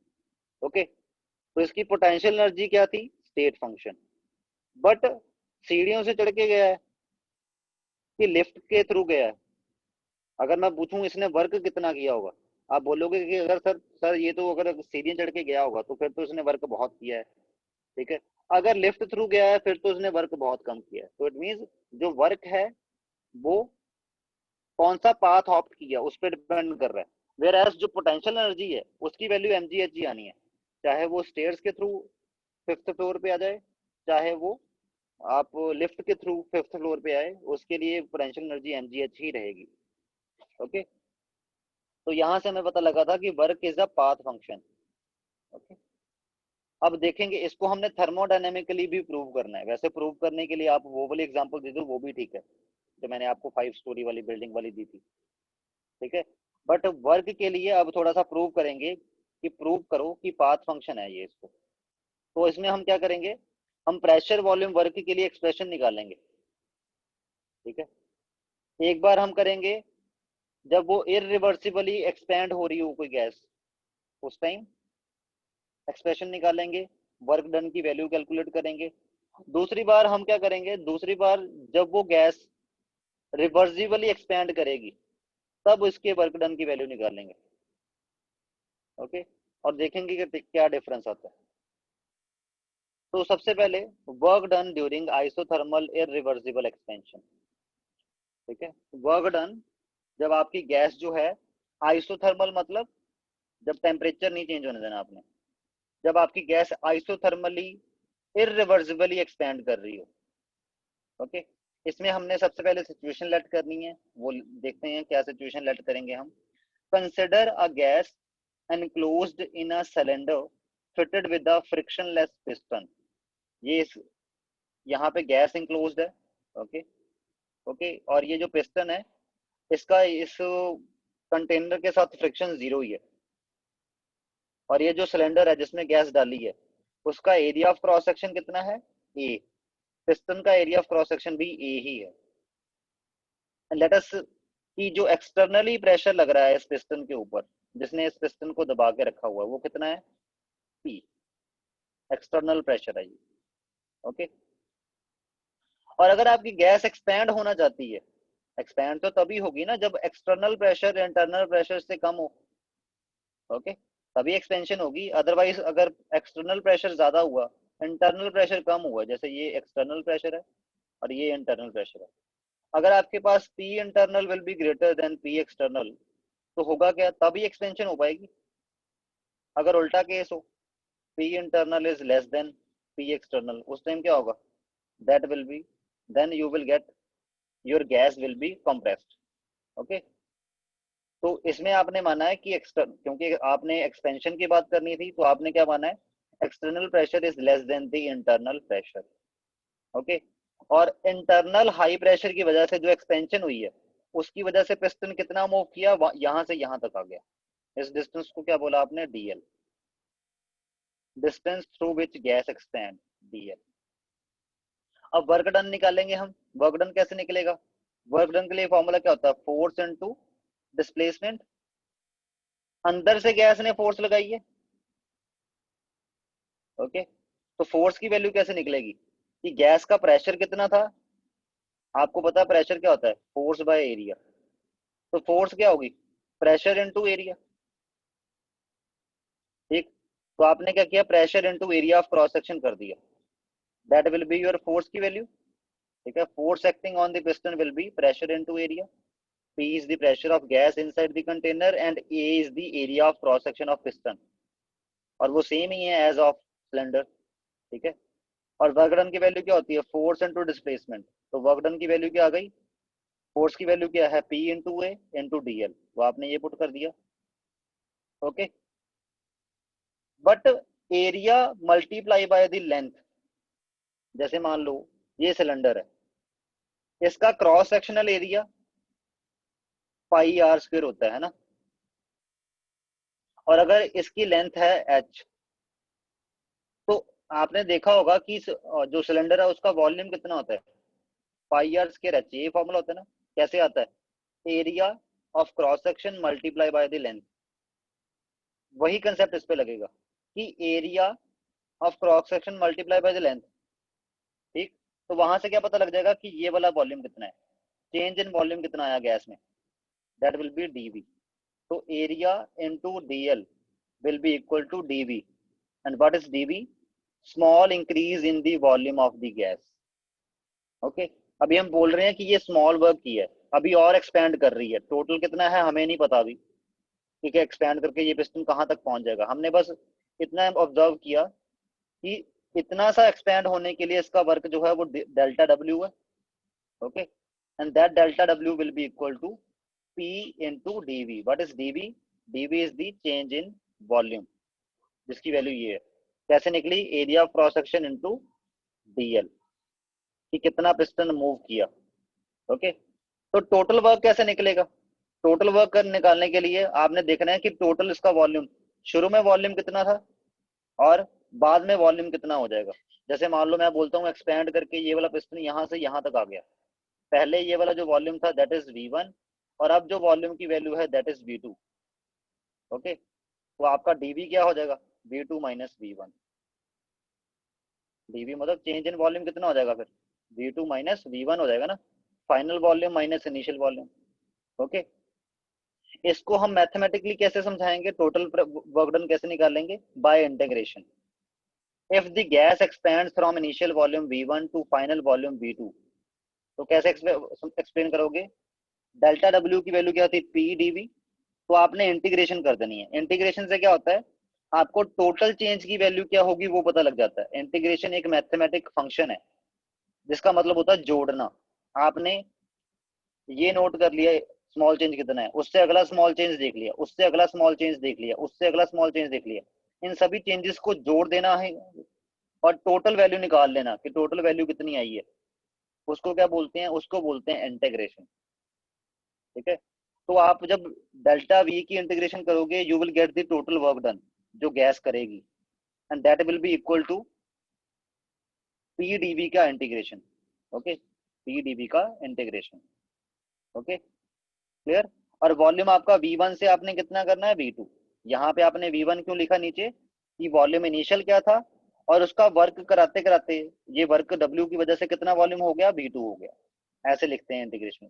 S1: ओके, तो इसकी पोटेंशियल एनर्जी क्या थी, स्टेट फंक्शन। बट सीढ़ियों से चढ़ के गया है कि लिफ्ट के थ्रू गया है? अगर मैं पूछूं इसने वर्क कितना किया होगा, आप बोलोगे कि अगर सर सर ये तो अगर सीढ़ियां चढ़ के गया होगा तो फिर तो इसने वर्क बहुत किया है। ठीक है, अगर लिफ्ट थ्रू गया है फिर तो उसने वर्क बहुत कम किया है। तो इट मीन्स जो वर्क है वो कौन सा पाथ ऑप्ट किया उस पर डिपेंड कर रहा है। वेयर एज जो पोटेंशियल एनर्जी है उसकी वैल्यू mgh आनी है, चाहे वो स्टेयर्स के थ्रू 5th फ्लोर पे आ जाए, चाहे वो आप लिफ्ट के थ्रू 5th फ्लोर पे आए, उसके लिए पोटेंशियल एनर्जी mgh ही रहेगी। ओके, तो यहां से हमें पता लगा था कि work is a path function. Okay, अब देखेंगे इसको हमने थर्मोडायनेमिकली भी प्रूव करना है। वैसे प्रूव करने के लिए आप वो वाली एग्जांपल दे दो वो भी ठीक है, जो मैंने आपको 5 स्टोरी वाली बिल्डिंग वाली दी थी। ठीक है, बट वर्क के लिए अब थोड़ा सा प्रूव करेंगे कि प्रूव करो कि पाथ फंक्शन है ये इसको। तो इसमें हम क्या करेंगे, हम प्रेशर वॉल्यूम वर्क के लिए एक्सप्रेशन निकालेंगे। ठीक है, एक बार हम करेंगे जब वो इरिवर्सिबली एक्सपैंड हो रही हो कोई गैस, उस टाइम एक्सप्रेशन निकालेंगे, वर्क डन की वैल्यू कैलकुलेट करेंगे। दूसरी बार हम क्या करेंगे, दूसरी बार जब वो गैस रिवर्सिबली एक्सपैंड करेगी तब उसके वर्क डन की वैल्यू निकालेंगे। ओके, और देखेंगे कि क्या डिफरेंस आता है। तो सबसे पहले work done during isothermal irreversible expansion. ठीक है, वर्क डन जब आपकी गैस जो है आइसोथर्मल, मतलब जब टेम्परेचर नहीं चेंज होने देना आपने, जब आपकी गैस आइसोथर्मली इरिवर्सिबली एक्सपैंड कर रही हो। ओके, इसमें हमने सबसे पहले सिचुएशन लेट करनी है, वो देखते हैं क्या सिचुएशन लेट करेंगे हम। Consider a gas enclosed in a cylinder fitted with a frictionless piston। ये यहाँ पे गैस इंक्लोज्ड है। ओके, ओके, और ये जो पिस्टन है इसका इस कंटेनर के साथ फ्रिक्शन 0 ही है। और ये जो सिलेंडर है जिसमें गैस डाली है उसका एरिया ऑफ क्रॉस सेक्शन कितना है, ए। पिस्टन का एरिया ऑफ क्रॉस सेक्शन भी ए ही है। लेट अस कि जो एक्सटर्नली प्रेशर लग रहा है इस पिस्टन के ऊपर, जिसने इस पिस्टन को दबा के रखा हुआ है, वो कितना है, पी। एक्सटर्नल प्रेशर है ये। ओके, और अगर आपकी गैस एक्सपैंड होना चाहती है, एक्सपैंड तो तभी होगी ना जब एक्सटर्नल प्रेशर इंटरनल प्रेशर से कम हो। ओके, तभी एक्सपेंशन होगी। अदरवाइज अगर एक्सटर्नल प्रेशर ज्यादा हुआ, इंटरनल प्रेशर कम हुआ, जैसे ये एक्सटर्नल प्रेशर है और ये इंटरनल प्रेशर है, अगर आपके पास P internal will be greater than P external, तो होगा क्या, तभी एक्सपेंशन हो पाएगी। अगर उल्टा केस हो, P internal is less than P external, उस टाइम क्या होगा, that will be, then you will get your gas will be compressed। Okay, तो इसमें आपने माना है कि एक्सटर्न, क्योंकि आपने एक्सपेंशन की बात करनी थी तो आपने क्या माना है, external pressure is less then the internal pressure. Okay, और इंटरनल हाई प्रेशर की वजह से जो एक्सपेंशन हुई है उसकी वजह से पिस्टन कितना मूव किया, यहां से यहां तक आ गया। इस डिस्टेंस को क्या बोला आपने, DL, distance through which gas expand, DL. अब वर्क डन निकालेंगे हम। वर्क डन कैसे निकलेगा, वर्क डन के लिए फॉर्मूला क्या होता है, फोर्स इनटू डिस्प्लेसमेंट। अंदर से गैस ने फोर्स लगाई है। ओके, तो फोर्स की वैल्यू कैसे निकलेगी कि गैस का प्रेशर कितना था, आपको पता है प्रेशर क्या होता है, फोर्स बाय एरिया। तो फोर्स क्या होगी, प्रेशर इनटू एरिया। ठीक, तो आपने क्या किया, pressure into area of cross section कर दिया, that will be your force की वैल्यू। ठीक है, force acting on the piston will be pressure into area. P is the pressure of gas inside the container and A is the area of cross section of piston, और वो same ही है as of cylinder. ठीक है, और work done की value क्या होती है, फोर्स इनटू डिस्प्लेसमेंट। तो वर्क डन की वैल्यू क्या आ गई, फोर्स की वैल्यू क्या है, P into A into DL, तो आपने ये पुट कर दिया। Okay, but area multiply by the length, जैसे मान लो ये सिलेंडर है, इसका cross sectional area pi R square होता है ना, और अगर इसकी लेंथ है h, तो आपने देखा होगा कि जो सिलेंडर है उसका वॉल्यूम कितना होता है, पाई आर स्क्वायर एच, ये फॉर्मूला होता है ना। कैसे आता है, area of cross section multiply by the length. वही कंसेप्ट इस पे लगेगा कि area of cross section multiply by the length. ठीक, तो वहां से क्या पता लग जाएगा कि ये वाला वॉल्यूम कितना है, चेंज इन वॉल्यूम कितना आया गैस में, दैट विल बी dV। तो area into dl will be equal to dV, and what is dV, small increase in the volume of the gas। Okay, अभी हम बोल रहे हैं कि ये स्मॉल वर्क की है, अभी और एक्सपेंड कर रही है, टोटल कितना है हमें नहीं पता अभी, ठीक है, एक्सपेंड करके ये पिस्टन कहाँ तक पहुंच जाएगा, हमने बस इतना ऑब्जर्व किया कि इतना सा एक्सपेंड होने के लिए इसका वर्क जो है वो डेल्टा डब्ल्यू है। Okay, and that delta W will be equal to P into dV। What is dV, dV is the change in volume, जिसकी वैल्यू ये है। कैसे निकली, area of cross section into DL, कि कितना पिस्टन मूव किया। Okay, तो total work कैसे निकलेगा, टोटल वर्क निकालने के लिए आपने देखना है कि टोटल इसका वॉल्यूम, शुरू में वॉल्यूम कितना था और बाद में वॉल्यूम कितना हो जाएगा। जैसे मान लो मैं बोलता हूँ एक्सपेंड करके ये वाला पिस्टन यहाँ से यहाँ तक आ गया, पहले ये वाला जो वॉल्यूम था दैट इज V1, और अब जो वॉल्यूम की वैल्यू है दैट इज V2। ओके, तो आपका dV क्या हो जाएगा, V2 माइनस V1। dV मतलब चेंज इन वॉल्यूम कितना हो जाएगा फिर, V2 माइनस V1 हो जाएगा ना, final volume minus initial volume. Okay, इसको हम मैथमेटिकली कैसे समझाएंगे, टोटल वर्क डन कैसे निकालेंगे, by integration. If the gas expands from initial volume V1 to final volume V2, तो कैसे एक्सप्लेन करोगे, डेल्टा डब्ल्यू की वैल्यू क्या थी, P dV, तो आपने इंटीग्रेशन कर देनी है। इंटीग्रेशन से क्या होता है, आपको टोटल चेंज की वैल्यू क्या होगी वो पता लग जाता है। इंटीग्रेशन एक मैथमेटिक फंक्शन है जिसका मतलब होता है जोड़ना। आपने ये नोट कर लिया स्मॉल चेंज कितना है, उससे अगला स्मॉल चेंज देख लिया, उससे अगला स्मॉल चेंज देख लिया, उससे अगला स्मॉल चेंज देख लिया, इन सभी चेंजेस को जोड़ देना है और टोटल वैल्यू निकाल लेना कि टोटल वैल्यू कितनी आई है। उसको क्या बोलते हैं, उसको बोलते हैं इंटीग्रेशन। ठीक है, तो आप जब डेल्टा वी की इंटीग्रेशन करोगे you will get the total work done जो गैस करेगी, and that will be equal to P dV का इंटीग्रेशन। ओके, पी डीवी का इंटीग्रेशन। Okay, clear. और वॉल्यूम आपका V1 से आपने कितना करना है, V2। यहाँ पे आपने V1 क्यों लिखा नीचे, कि वॉल्यूम इनिशियल क्या था और उसका वर्क कराते कराते ये वर्क W की वजह से कितना वॉल्यूम हो गया, V2 हो गया, ऐसे लिखते हैं इंटीग्रेशन।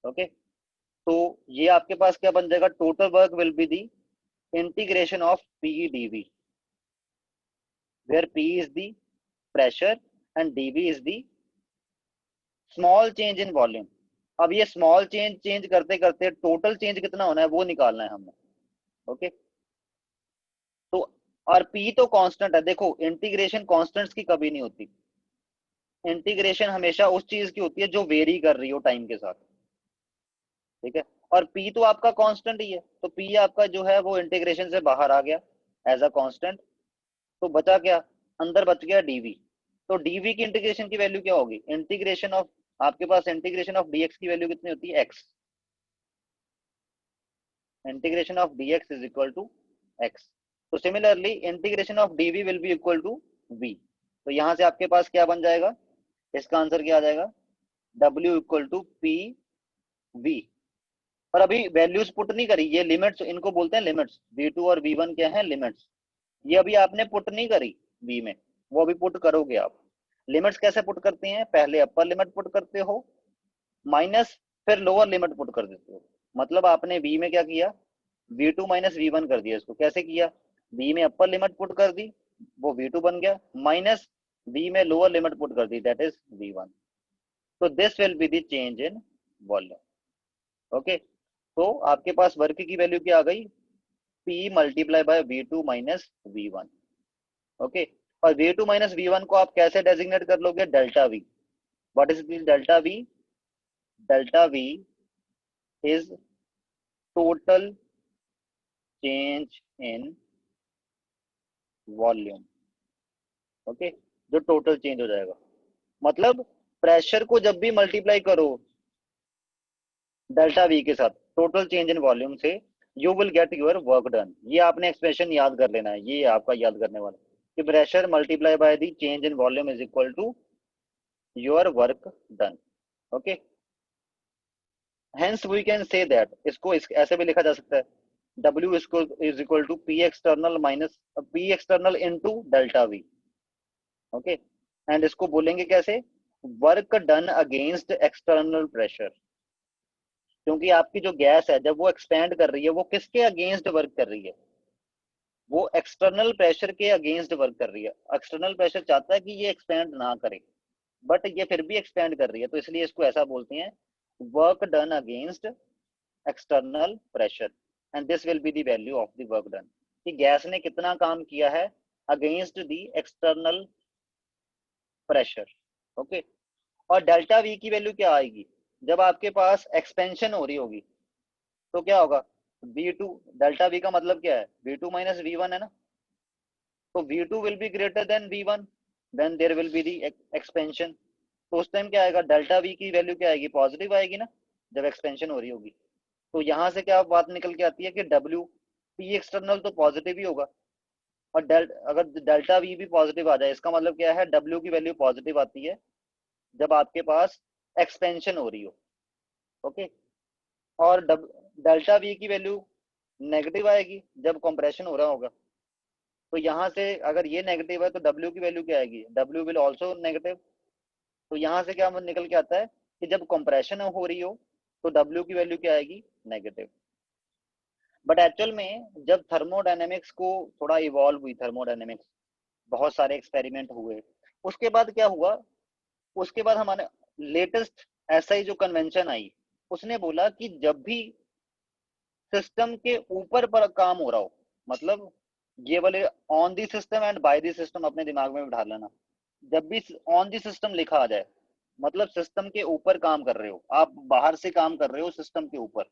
S1: ओके, तो ये आपके पास क्या बन जाएगा, total work will be the integration of P dV, where P is the pressure and dV is the small change in volume. अब ये स्मॉल चेंज चेंज करते करते टोटल चेंज कितना होना है वो निकालना है हमने। ओके, तो और P तो कांस्टेंट है, देखो इंटीग्रेशन कांस्टेंट्स की कभी नहीं होती, इंटीग्रेशन हमेशा उस चीज की होती है जो वेरी कर रही हो टाइम के साथ। ठीक है, और P तो आपका कांस्टेंट ही है, तो P आपका जो है वो इंटीग्रेशन से बाहर आ गया एज अ कांस्टेंट, तो बचा क्या, अंदर बच गया dV। तो dV की इंटीग्रेशन की वैल्यू क्या होगी, इंटीग्रेशन ऑफ, आपके पास इंटीग्रेशन ऑफ dx की वैल्यू कितनी होती है, x। Integration of dx is equal to x। तो similarly integration of dv will be equal to v। तो यहां से आपके पास क्या बन जाएगा, इसका आंसर क्या आ जाएगा, w equal to P V. पर अभी वैल्यूज पुट नहीं करी, ये लिमिट्स, इनको बोलते हैं लिमिट्स, v2 और v1 क्या है, लिमिट्स। ये अभी आपने पुट नहीं करी v में, वो अभी पुट करोगे आप। लिमिट्स कैसे पुट करते हैं, पहले अपर लिमिट पुट करते हो माइनस, फिर लोअर लिमिट पुट कर देते हो। मतलब आपने v में क्या किया, v2 माइनस v1 कर दिया, इसको कैसे किया, v में अपर लिमिट पुट कर दी, वो v2 बन गया, माइनस v में लोअर लिमिट पुट कर दी, दैट इज v1। तो this will be the change in volume. Okay, तो आपके पास वर्क की वैल्यू क्या आ गई, P multiply by V2 minus V1। Okay, और V2 माइनस V1 को आप कैसे डेजिग्नेट कर लोगे, delta V। What is delta V? Delta V is total change in volume. Okay, जो टोटल चेंज हो जाएगा, मतलब प्रेशर को जब भी मल्टीप्लाई करो डेल्टा V के साथ टोटल चेंज इन वॉल्यूम से, you will get your work done. ये आपने एक्सप्रेशन याद कर लेना है, ये आपका याद करने वाला कि pressure multiply by the change in volume is equal to your work done. Okay, hence we can say that, इसको ऐसे भी लिखा जा सकता है, W is equal to P external minus P external into delta V। Okay, and इसको बोलेंगे कैसे, work done against external pressure. क्योंकि आपकी जो गैस है जब वो एक्सपेंड कर रही है, वो किसके अगेंस्ट वर्क कर रही है, वो एक्सटर्नल प्रेशर के अगेंस्ट वर्क कर रही है। एक्सटर्नल प्रेशर चाहता है कि ये एक्सपेंड ना करे, बट ये फिर भी एक्सपेंड कर रही है, तो इसलिए इसको ऐसा बोलते हैं, work done against external pressure, and this will be the value of the work done, कि गैस ने कितना काम किया है against the external pressure. Okay, और डेल्टा वी की वैल्यू क्या आएगी, जब आपके पास एक्सपेंशन हो रही होगी तो क्या होगा, V2, डेल्टा V का मतलब क्या है, V2 माइनस V1 है ना, तो V2 will be greater than V1, then there will be the expansion. तो उस टाइम क्या आएगा, डेल्टा V की वैल्यू क्या आएगी, पॉजिटिव आएगी ना, जब एक्सपेंशन हो रही होगी। तो यहाँ से क्या बात निकल के आती है कि W P एक्सटर्नल तो पॉजिटिव ही होगा, और अगर डेल्टा V भी पॉजिटिव आ जाए, इसका मतलब क्या है, W की वैल्यू पॉजिटिव आती है जब आपके पास एक्सपेंशन हो रही हो। ओके, और डेल्टा V की वैल्यू नेगेटिव आएगी जब कंप्रेशन हो रहा होगा। तो यहाँ से अगर ये नेगेटिव है तो W की वैल्यू क्या आएगी, W विल ऑल्सो नेगेटिव। तो यहाँ से क्या निकल के आता है कि जब कंप्रेशन हो रही हो तो W की वैल्यू क्या आएगी, नेगेटिव। बट एक्चुअल में जब थर्मोडायनेमिक्स को थोड़ा इवॉल्व हुई, थर्मोडायनेमिक्स बहुत सारे एक्सपेरिमेंट हुए, उसके बाद क्या हुआ, उसके बाद हमारे लेटेस्ट एसआई जो कन्वेंशन आई, उसने बोला कि जब भी सिस्टम के ऊपर पर काम हो रहा हो, मतलब ये वाले on the system and by the system अपने दिमाग में बिठा लेना, जब भी ऑन दी सिस्टम लिखा आ जाए मतलब सिस्टम के ऊपर काम कर रहे हो, आप बाहर से काम कर रहे हो सिस्टम के ऊपर,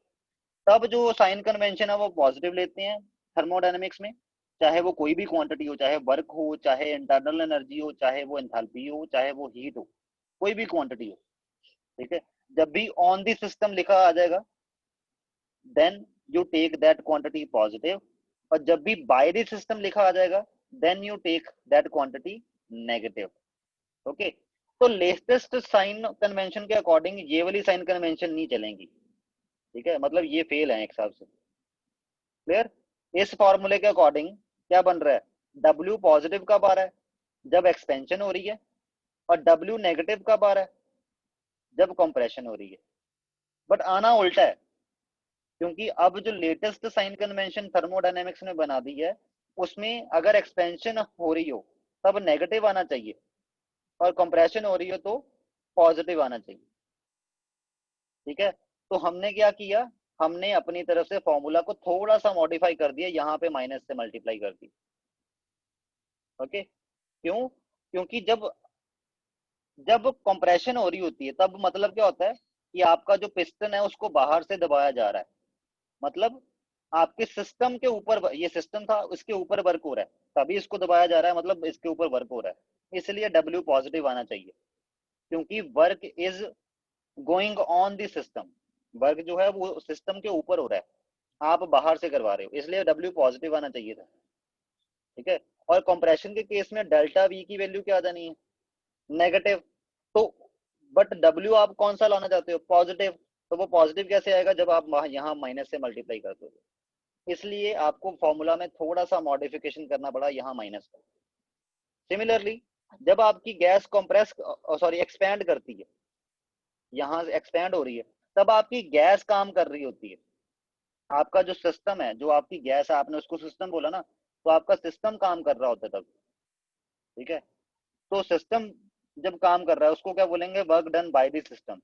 S1: तब जो साइन कन्वेंशन है वो पॉजिटिव लेते हैं थर्मोडायनेमिक्स में। चाहे वो कोई भी क्वांटिटी हो, चाहे वर्क हो, चाहे इंटरनल एनर्जी हो, चाहे वो एंथैल्पी हो, चाहे वो हीट हो, कोई भी क्वांटिटी हो, ठीक है, जब भी ऑन दी सिस्टम लिखा आ जाएगा then you take that quantity positive, और जब भी बाय द सिस्टम लिखा आ जाएगा then you take that quantity negative. Okay, तो लेटेस्ट साइन कन्वेंशन के अकॉर्डिंग ये वाली साइन कन्वेंशन नहीं चलेंगी, ठीक है, मतलब ये फेल है एक हिसाब से। क्लियर, इस फॉर्मूले के अकॉर्डिंग क्या बन रहा है, W पॉजिटिव कब आ रहा है, जब एक्सपेंशन हो रही है, और W नेगेटिव कब आ रहा है, जब कंप्रेशन हो रही है। बट आना उल्टा है, क्योंकि अब जो लेटेस्ट साइन कन्वेंशन थर्मोडायनेमिक्स ने बना दी है, उसमें अगर एक्सपेंशन हो रही हो तब नेगेटिव आना चाहिए, और कंप्रेशन हो रही हो तो पॉजिटिव आना चाहिए। ठीक है, तो हमने क्या किया, हमने अपनी तरफ से फॉर्मूला को थोड़ा सा मॉडिफाई कर दिया, यहाँ पे माइनस से मल्टीप्लाई कर दी। ओके, क्यों, क्योंकि जब जब कंप्रेशन हो रही होती है तब मतलब क्या होता है कि आपका जो पिस्टन है उसको बाहर से दबाया जा रहा है, मतलब आपके सिस्टम के ऊपर, ये सिस्टम था उसके ऊपर वर्क हो रहा है तभी इसको दबाया जा रहा है, मतलब इसके ऊपर वर्क हो रहा है, इसलिए W पॉजिटिव आना चाहिए, क्योंकि work is going on the system, work जो है वो सिस्टम के ऊपर हो रहा है, आप बाहर से करवा रहे हो, इसलिए W पॉजिटिव आना चाहिए था। ठीक है, और कंप्रेशन के केस में डेल्टा V की वैल्यू क्या आ जानी है, नेगेटिव। तो बट W आप कौन सा लाना चाहते हो, पॉजिटिव, तो वो पॉजिटिव कैसे आएगा जब आप यहाँ माइनस से मल्टीप्लाई करते हो, इसलिए आपको फॉर्मूला में थोड़ा सा मॉडिफिकेशन करना पड़ा, यहाँ माइनस का। सिमिलरली जब आपकी गैस कंप्रेस सॉरी एक्सपैंड करती है, यहाँ से एक्सपैंड हो रही है, तब आपकी गैस काम कर रही होती है, आपका जो सिस्टम है, जो आपकी गैस है, आपने उसको सिस्टम बोला ना, तो आपका सिस्टम काम कर रहा होता है तब। ठीक है, तो सिस्टम जब काम कर रहा है उसको क्या बोलेंगे, work done by the system,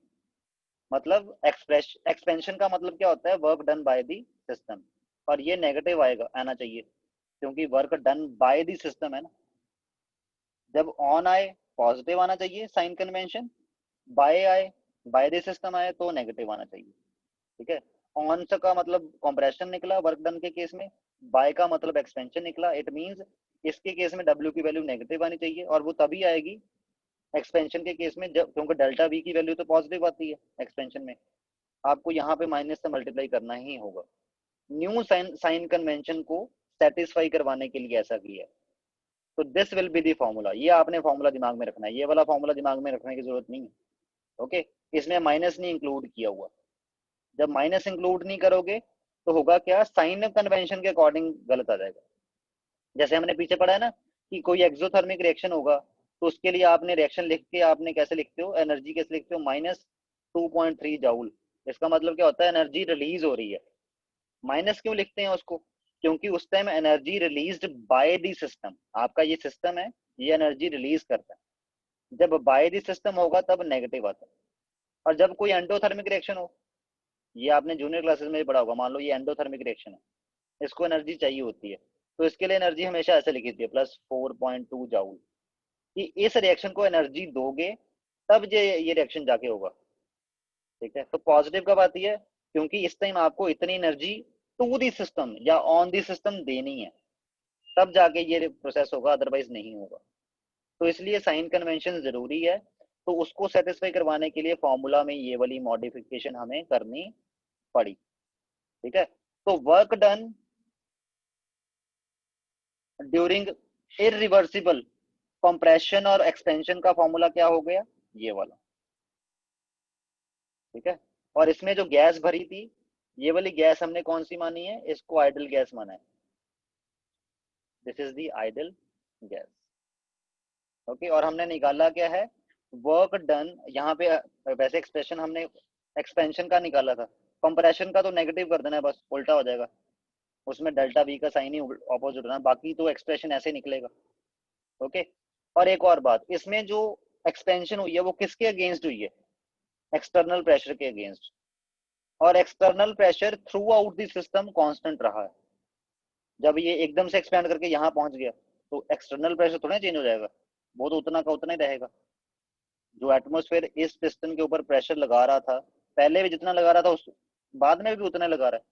S1: मतलब एक्सपेंशन का मतलब क्या होता है, work done by the system, और ये नेगेटिव आएगा, आना चाहिए, क्योंकि work done by the system है ना। जब ऑन आए पॉजिटिव आना चाहिए साइन कन्वेंशन, बाय आए बाय द सिस्टम आए तो नेगेटिव आना चाहिए। ठीक है, ऑन का मतलब कंप्रेशन निकला वर्क डन के केस में, बाय का मतलब एक्सपेंशन निकला। इट मींस इसके केस में डब्ल्यू की वैल्यू नेगेटिव आनी चाहिए, और वो तभी आएगी एक्सपेंशन के केस में जब, क्योंकि डेल्टा वी की वैल्यू तो पॉजिटिव आती है एक्सपेंशन में, आपको यहाँ पे माइनस से मल्टीप्लाई करना ही होगा। न्यू साइन साइन कन्वेंशन को सेटिस्फाई करवाने के लिए ऐसा किया है। तो this will be the formula, ये आपने फॉर्मूला दिमाग में रखना है, ये वाला फॉर्मूला दिमाग में रखने की जरूरत नहीं है। ओके, इसमें माइनस नहीं इंक्लूड किया हुआ। जब माइनस इंक्लूड नहीं करोगे तो होगा क्या, साइन कन्वेंशन के अकॉर्डिंग गलत आ जाएगा। जैसे हमने पीछे पढ़ा है ना कि कोई एक्सोथर्मिक रिएक्शन होगा तो उसके लिए आपने रिएक्शन लिख के आपने कैसे लिखते हो, एनर्जी कैसे लिखते हो, -2.3 जाउल। इसका मतलब क्या होता है, एनर्जी रिलीज हो रही है। माइनस क्यों लिखते हैं उसको, क्योंकि उस time energy released by the system, आपका ये सिस्टम है, ये एनर्जी रिलीज करता है। जब बाय द सिस्टम होगा तब नेगेटिव आता है। और जब कोई एंडोथर्मिक रिएक्शन हो, ये आपने जूनियर क्लासेस में भी पढ़ा होगा, मान लो ये एंडोथर्मिक रिएक्शन है, इसको एनर्जी चाहिए होती है, तो इसके लिए एनर्जी हमेशा ऐसे लिखी थी +4.2 जाउल, कि इस रिएक्शन को एनर्जी दोगे तब ये रिएक्शन जाके होगा। ठीक है, तो पॉजिटिव कब आती है, क्योंकि इस टाइम आपको इतनी एनर्जी टू दी सिस्टम या ऑन दी सिस्टम देनी है, तब जाके ये प्रोसेस होगा, अदरवाइज नहीं होगा। तो इसलिए साइन कन्वेंशन जरूरी है, तो उसको सेटिस्फाई करवाने के लिए फॉर्मूला में ये वाली मॉडिफिकेशन हमें करनी पड़ी। ठीक है, तो work done during irreversible compression और एक्सपेंशन का फॉर्मूला क्या हो गया, ये वाला। ठीक है, और इसमें जो गैस भरी थी, ये वाली गैस हमने कौन सी मानी है, इसको आइडल गैस माना है। This is the idol gas. Okay, और हमने निकाला क्या है, वर्क डन। यहाँ पे वैसे एक्सप्रेशन हमने एक्सपेंशन का निकाला था, कंप्रेशन का तो नेगेटिव कर देना है, बस उल्टा हो जाएगा, उसमें डेल्टा वी का साइन ही ऑपोजिट होना, बाकी तो एक्सप्रेशन ऐसे निकलेगा। ओके, और एक और बात, इसमें जो एक्सपेंशन हुई है वो किसके अगेंस्ट हुई है, एक्सटर्नल प्रेशर के अगेंस्ट, और external pressure through out the system constant रहा है। जब ये एकदम से एक्सपेंड करके यहाँ पहुंच गया तो एक्सटर्नल प्रेशर थोड़ा चेंज हो जाएगा, वो तो उतना का उतना ही रहेगा। जो एटमोस्फेयर इस पिस्टन के ऊपर प्रेशर लगा रहा था, पहले भी जितना लगा रहा था उस बाद में भी उतना लगा रहा है।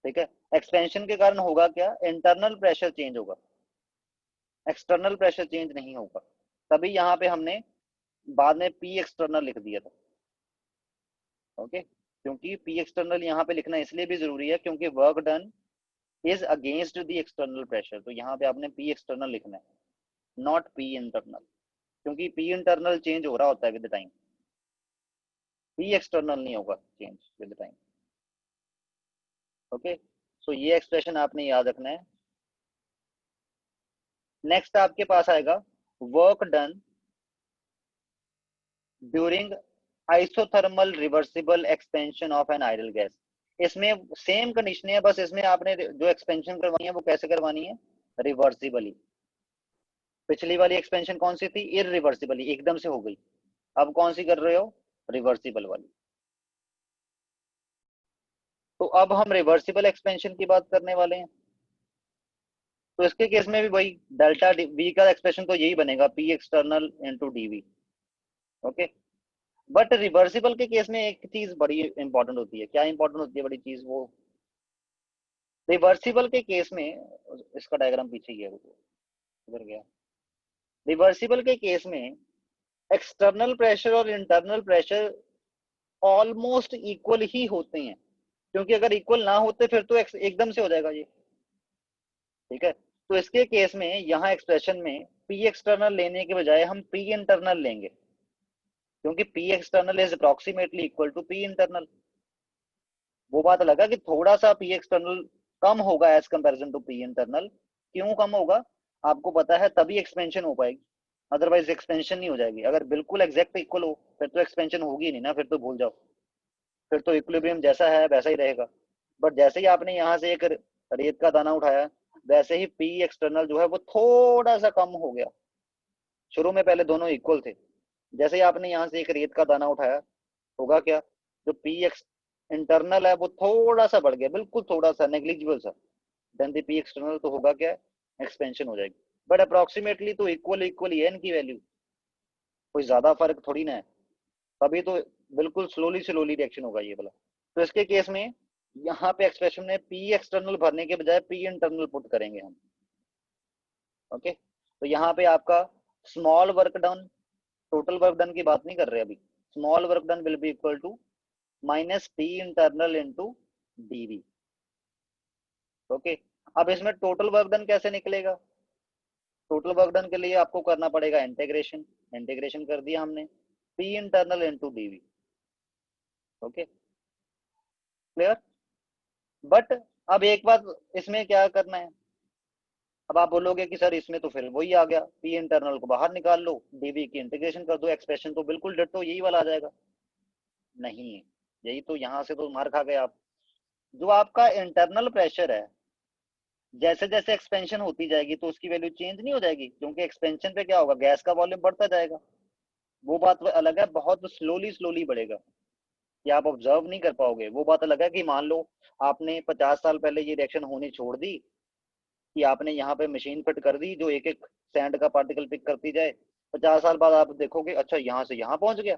S1: ठीक है, एक्सपेंशन के कारण होगा क्या, इंटरनल प्रेशर चेंज होगा, एक्सटर्नल प्रेशर चेंज नहीं होगा। तभी यहाँ पे हमने बाद में पी एक्सटर्नल लिख दिया था। ओके, क्योंकि पी एक्सटर्नल यहाँ पे लिखना इसलिए भी जरूरी है क्योंकि work done is against the external pressure, तो यहाँ पे आपने पी एक्सटर्नल लिखना है, नॉट पी इंटरनल, क्योंकि पी इंटरनल चेंज हो रहा होता है विद टाइम, पी एक्सटर्नल नहीं होगा चेंज विद टाइम। ओके, सो ये एक्सप्रेशन आपने याद रखना है। नेक्स्ट आपके पास आएगा work done during isothermal reversible expansion of an ideal gas. इसमें सेम कंडीशन है, बस इसमें आपने जो एक्सपेंशन करवानी है वो कैसे करवानी है, रिवर्सिबली। पिछली वाली एक्सपेंशन कौन सी थी, इरिवर्सिबली, एकदम से हो गई। अब कौन सी कर रहे हो, रिवर्सिबल वाली। तो अब हम रिवर्सिबल एक्सपेंशन की बात करने वाले हैं। तो इसके केस में भी भाई डेल्टा वी का एक्सप्रेशन तो यही बनेगा, P external into D. Okay, but reversible के केस में एक चीज बड़ी इंपॉर्टेंट होती है, क्या इंपॉर्टेंट होती है बड़ी चीज, वो रिवर्सिबल के केस में, इसका डायग्राम पीछे ही है, उधर गया। रिवर्सिबल के केस में एक्सटर्नल प्रेशर और इंटरनल प्रेशर ऑलमोस्ट इक्वल ही होते हैं, क्योंकि अगर इक्वल ना होते फिर तो एकदम से हो जाएगा ये। ठीक है, तो इसके केस में यहाँ एक्सप्रेशन में पी एक्सटर्नल लेने के बजाय हम पी इंटरनल लेंगे, क्योंकि P external is approximately equal to P internal. वो बात लगा कि थोड़ा सा पी एक्सटर्नल कम होगा as comparison to P internal. क्यों कम होगा, आपको पता है, तभी एक्सपेंशन हो पाएगी, अदरवाइज एक्सपेंशन नहीं हो जाएगी। अगर बिल्कुल एग्जैक्ट इक्वल हो फिर तो एक्सपेंशन होगी नहीं ना, फिर तो भूल जाओ, फिर तो इक्विलिब्रियम जैसा है वैसा ही रहेगा। बट जैसे ही आपने यहाँ से एक रेत का दाना उठाया, वैसे ही पी एक्सटर्नल जो है वो थोड़ा सा कम हो गया। शुरू में पहले दोनों इक्वल थे, जैसे ही आपने यहाँ से एक रेत का दाना उठाया, होगा क्या, जो पी एक्स इंटरनल है वो थोड़ा सा बढ़ गया, बिल्कुल थोड़ा सा, नेग्लिजिबल सा, देन द पी एक्सटर्नल, तो होगा क्या, एक्सपेंशन हो जाएगी। बट अप्रोक्सीमेटली तो इक्वल इक्वल ही है इनकी वैल्यू, कोई ज्यादा फर्क थोड़ी ना है, तभी तो बिल्कुल स्लोली स्लोली रिएक्शन होगा ये वाला। तो इसके केस में यहाँ पे एक्सप्रेशन में पी एक्सटर्नल भरने के बजाय पी इंटरनल पुट करेंगे हम। ओके, तो यहाँ पे आपका small work done, total work done की बात नहीं कर रहे अभी, small work done will be equal to minus P internal into dV. Okay, अब इसमें टोटल वर्क डन कैसे निकलेगा? टोटल वर्क डन के लिए आपको करना पड़ेगा इंटीग्रेशन, इंटीग्रेशन कर दिया हमने, P internal into dV. Okay, clear? But अब एक बात, इसमें क्या करना है, अब आप बोलोगे कि सर इसमें तो फिर वही आ गया, पी इंटरनल को बाहर निकाल लो, डीवी की इंटीग्रेशन कर दो, एक्सप्रेशन तो बिल्कुल डिट्टो यही वाला आ जाएगा। नहीं, यही तो यहाँ से तो मार खा गए आप। जो आपका इंटरनल प्रेशर है, जैसे जैसे एक्सपेंशन होती जाएगी तो उसकी वैल्यू चेंज नहीं हो जाएगी, क्योंकि एक्सपेंशन पे क्या होगा, गैस का वॉल्यूम बढ़ता जाएगा। वो बात अलग है, बहुत स्लोली स्लोली बढ़ेगा, कि आप ऑब्जर्व नहीं कर पाओगे। वो बात अलग है कि मान लो आपने 50 साल पहले ये रिएक्शन होनी छोड़ दी, कि आपने यहाँ पे मशीन फिट कर दी जो एक एक सैंड का पार्टिकल पिक करती जाए, 50 साल बाद आप देखोगे अच्छा यहाँ से यहाँ पहुंच गया।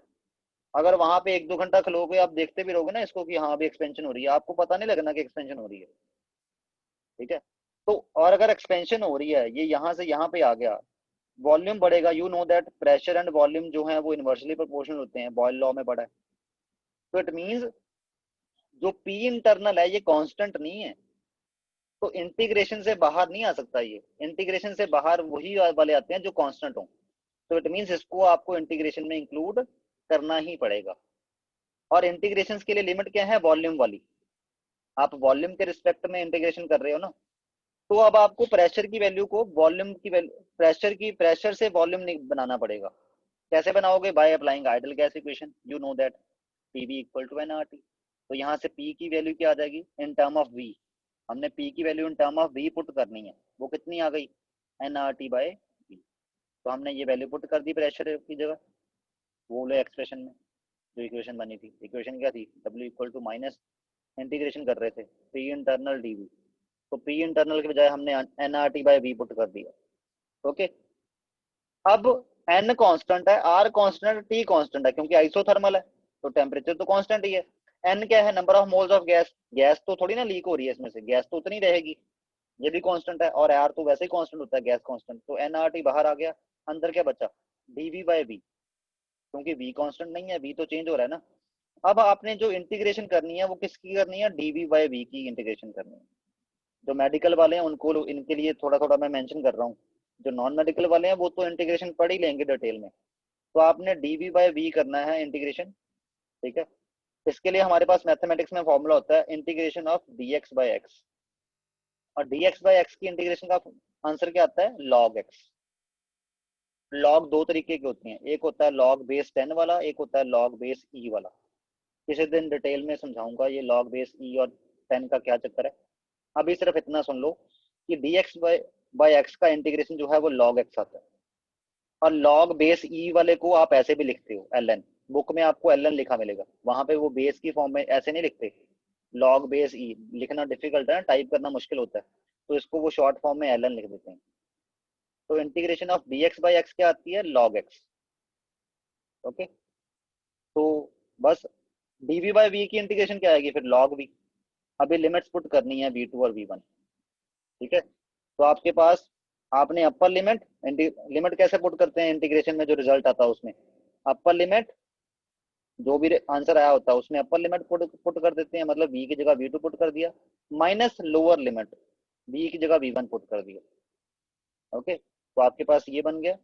S1: अगर वहां पे 1-2 घंटा खलोगे, आप देखते भी रहोगे ना इसको कि हाँ अभी एक्सपेंशन हो रही है, आपको पता नहीं लगना कि एक्सपेंशन हो रही है। ठीक है, तो और अगर एक्सपेंशन हो रही है, ये यहाँ से यहाँ पे आ गया, वॉल्यूम बढ़ेगा, you know that pressure and volume जो है वो इनवर्सली प्रोपोर्शनल होते हैं, बॉयल लॉ में पढ़ा है। तो इट मींस जो पी इंटरनल है ये कांस्टेंट नहीं है, तो इंटीग्रेशन से बाहर नहीं आ सकता, ये इंटीग्रेशन से बाहर वही वाले आते हैं जो कांस्टेंट हो। तो इट मींस इसको आपको इंटीग्रेशन में इंक्लूड करना ही पड़ेगा। और इंटीग्रेशन के लिए लिमिट क्या है, वॉल्यूम वाली, आप वॉल्यूम के रिस्पेक्ट में इंटीग्रेशन कर रहे हो ना। तो अब आपको प्रेशर की वैल्यू को वॉल्यूम की वैल्यू, प्रेशर से वॉल्यूम बनाना पड़ेगा। कैसे बनाओगे? By applying ideal gas equation, you know that PV equal to nRT. तो यहाँ से पी की वैल्यू क्या आ जाएगी इन टर्म ऑफ वी, हमने पी की value in term of V put करनी है, वो कितनी आ गई, एनआरटी बाय वी। तो हमने ये वैल्यू पुट कर दी प्रेशर की जगह, वो लो एक्सप्रेशन में जो इक्वेशन बनी थी। इक्वेशन क्या थी, W equal to minus, integration कर रहे थे, पी इंटरनल डीवी, तो पी इंटरनल के बजाय हमने एनआरटी बाय वी पुट कर दिया। ओके, अब एन कांस्टेंट है, आर कांस्टेंट, टी कांस्टेंट है, क्योंकि आइसोथर्मल है तो टेम्परेचर तो कांस्टेंट ही है। एन क्या है, number of moles of gas, gas तो थोड़ी ना लीक हो रही है इसमें से, गैस तो उतनी रहेगी, ये भी कांस्टेंट है, और आर तो वैसे ही कांस्टेंट होता है, गैस कांस्टेंट, तो एन आर टी बाहर आ गया, अंदर क्या बचा, डीवी बाय वी, क्योंकि वी कांस्टेंट नहीं है, वी तो चेंज हो रहा है ना। अब आपने जो इंटीग्रेशन करनी है वो किसकी करनी है, डीवी बाय वी की इंटीग्रेशन करनी है। जो मेडिकल वाले हैं उनको, इनके लिए थोड़ा थोड़ा मैं मेंशन कर रहा हूँ, जो नॉन मेडिकल वाले हैं वो तो इंटीग्रेशन पढ़ ही लेंगे डिटेल में। तो आपने डीवी बाय वी करना है इंटीग्रेशन। ठीक है, इसके लिए हमारे पास मैथमेटिक्स में फॉर्मूला होता है integration of dx by x, और डीएक्स बाय एक्स की इंटीग्रेशन का आंसर क्या आता है, लॉग एक्स। लॉग दो तरीके के होते हैं, एक होता है लॉग बेस 10 वाला, एक होता है लॉग बेस ई वाला। किसी दिन डिटेल में समझाऊंगा ये लॉग बेस ई और 10 का क्या चक्कर है। अभी सिर्फ इतना सुन लो कि dx बाय एक्स का इंटीग्रेशन जो है वो log x आता है, और log बेस ई वाले को आप ऐसे भी लिखते हो ln, बुक में आपको ln लिखा मिलेगा, वहां पे वो बेस की फॉर्म में ऐसे नहीं लिखते। log बेस ई लिखना डिफिकल्ट है, टाइप करना मुश्किल होता है, तो इसको वो शॉर्ट फॉर्म में ln लिख देते हैं। तो integration of dx by x क्या आती है, log x। ओके, तो बस dv बाय v की इंटीग्रेशन क्या आएगी फिर, log v। अभी लिमिट्स पुट करनी है v2 और v1। ठीक है, तो आपके पास, आपने अपर लिमिट, लिमिट कैसे पुट करते हैं इंटीग्रेशन में, जो रिजल्ट आता है उसमें अपर लिमिट, जो भी आंसर आया होता है उसमें अपर लिमिट पुट कर देते हैं, मतलब v की जगह v2 पुट कर दिया, माइनस लोअर लिमिट, v की जगह v1 पुट कर दिया। ओके, तो आपके पास ये बन गया।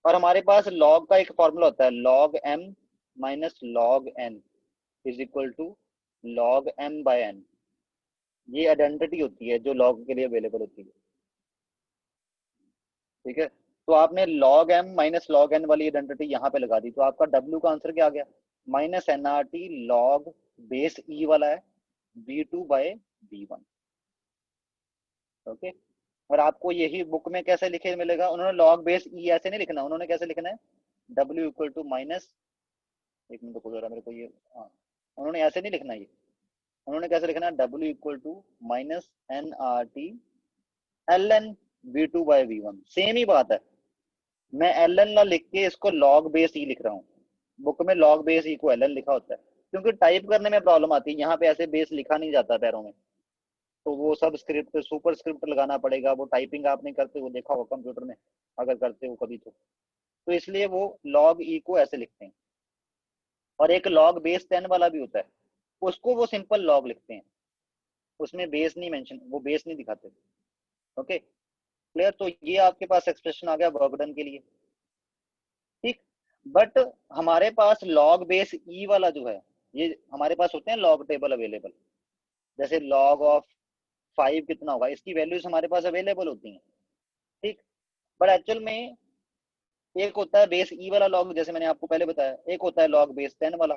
S1: और हमारे पास log का एक फॉर्मूला होता है, log m minus log n is equal to log m by n। ये आइडेंटिटी होती है जो log के लिए अवेलेबल होती है। ठीक है, तो आपने log m minus log n वाली आइडेंटिटी यहाँ पे लगा दी, तो आपका W का आंसर क्या आ गया, minus n R T log base e वाला है V2 बाय V1। ओके, और आपको यही बुक में कैसे लिखे मिलेगा, उन्होंने log बेस ई ऐसे नहीं लिखना, उन्होंने कैसे लिखना है, W इक्वल टू माइनस, एक मिनट को जरा मेरे को ये, हाँ, उन्होंने ऐसे नहीं लिखना ये, उन्होंने कैसे लिखना है, W equal to minus n R T l n V2/V1 same ही बात है। मैं ln ला लिख के इसको log बेस ई लिख रहा हूँ, बुक में log बेस ई को ln लिखा होता है, क्योंकि टाइप करने में प्रॉब्लम आती है, यहाँ पे ऐसे बेस लिखा नहीं जाता पैरों में, तो वो सब स्क्रिप्ट सुपर स्क्रिप्ट लगाना पड़ेगा। वो टाइपिंग आप नहीं करते, वो देखा होगा कंप्यूटर में अगर करते हो कभी तो इसलिए वो log ई को ऐसे लिखते हैं। और एक log बेस 10 वाला भी होता है, उसको वो सिंपल log लिखते हैं, उसमें बेस नहीं मेंशन, वो बेस नहीं दिखाते। Okay clear? तो ये आपके पास एक्सप्रेशन आ गया वर्क डन के लिए, ठीक। बट हमारे पास log बेस ई वाला जो है, ये हमारे पास होते हैं log टेबल अवेलेबल, जैसे log ऑफ 5 कितना होगा, इसकी वैल्यूज हमारे पास अवेलेबल होती हैं, ठीक। बट एक्चुअल में एक होता है बेस ई वाला log, जैसे मैंने आपको पहले बताया, एक होता है log बेस 10 वाला,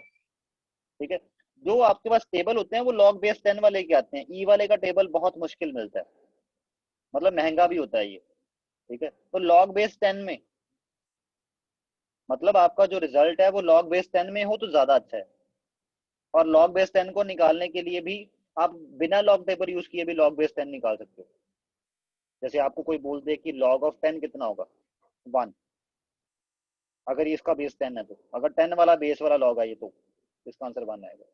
S1: ठीक है। जो आपके पास टेबल होते हैं वो log बेस 10 वाले के आते हैं, ई वाले का टेबल बहुत मुश्किल मिलता है, मतलब महंगा भी होता है ये, ठीक है। तो log बेस 10 में मतलब आपका जो रिजल्ट है वो log बेस 10 में हो तो ज्यादा अच्छा है। और log बेस 10 को निकालने के लिए भी आप बिना log टेबल यूज किए भी log बेस 10 निकाल सकते हो। जैसे आपको कोई बोल दे कि log ऑफ 10 कितना होगा, 1, अगर इसका बेस 10 है तो अगर 10 वाला बेस वाला log है ये, तो इसका आंसर 1 आएगा,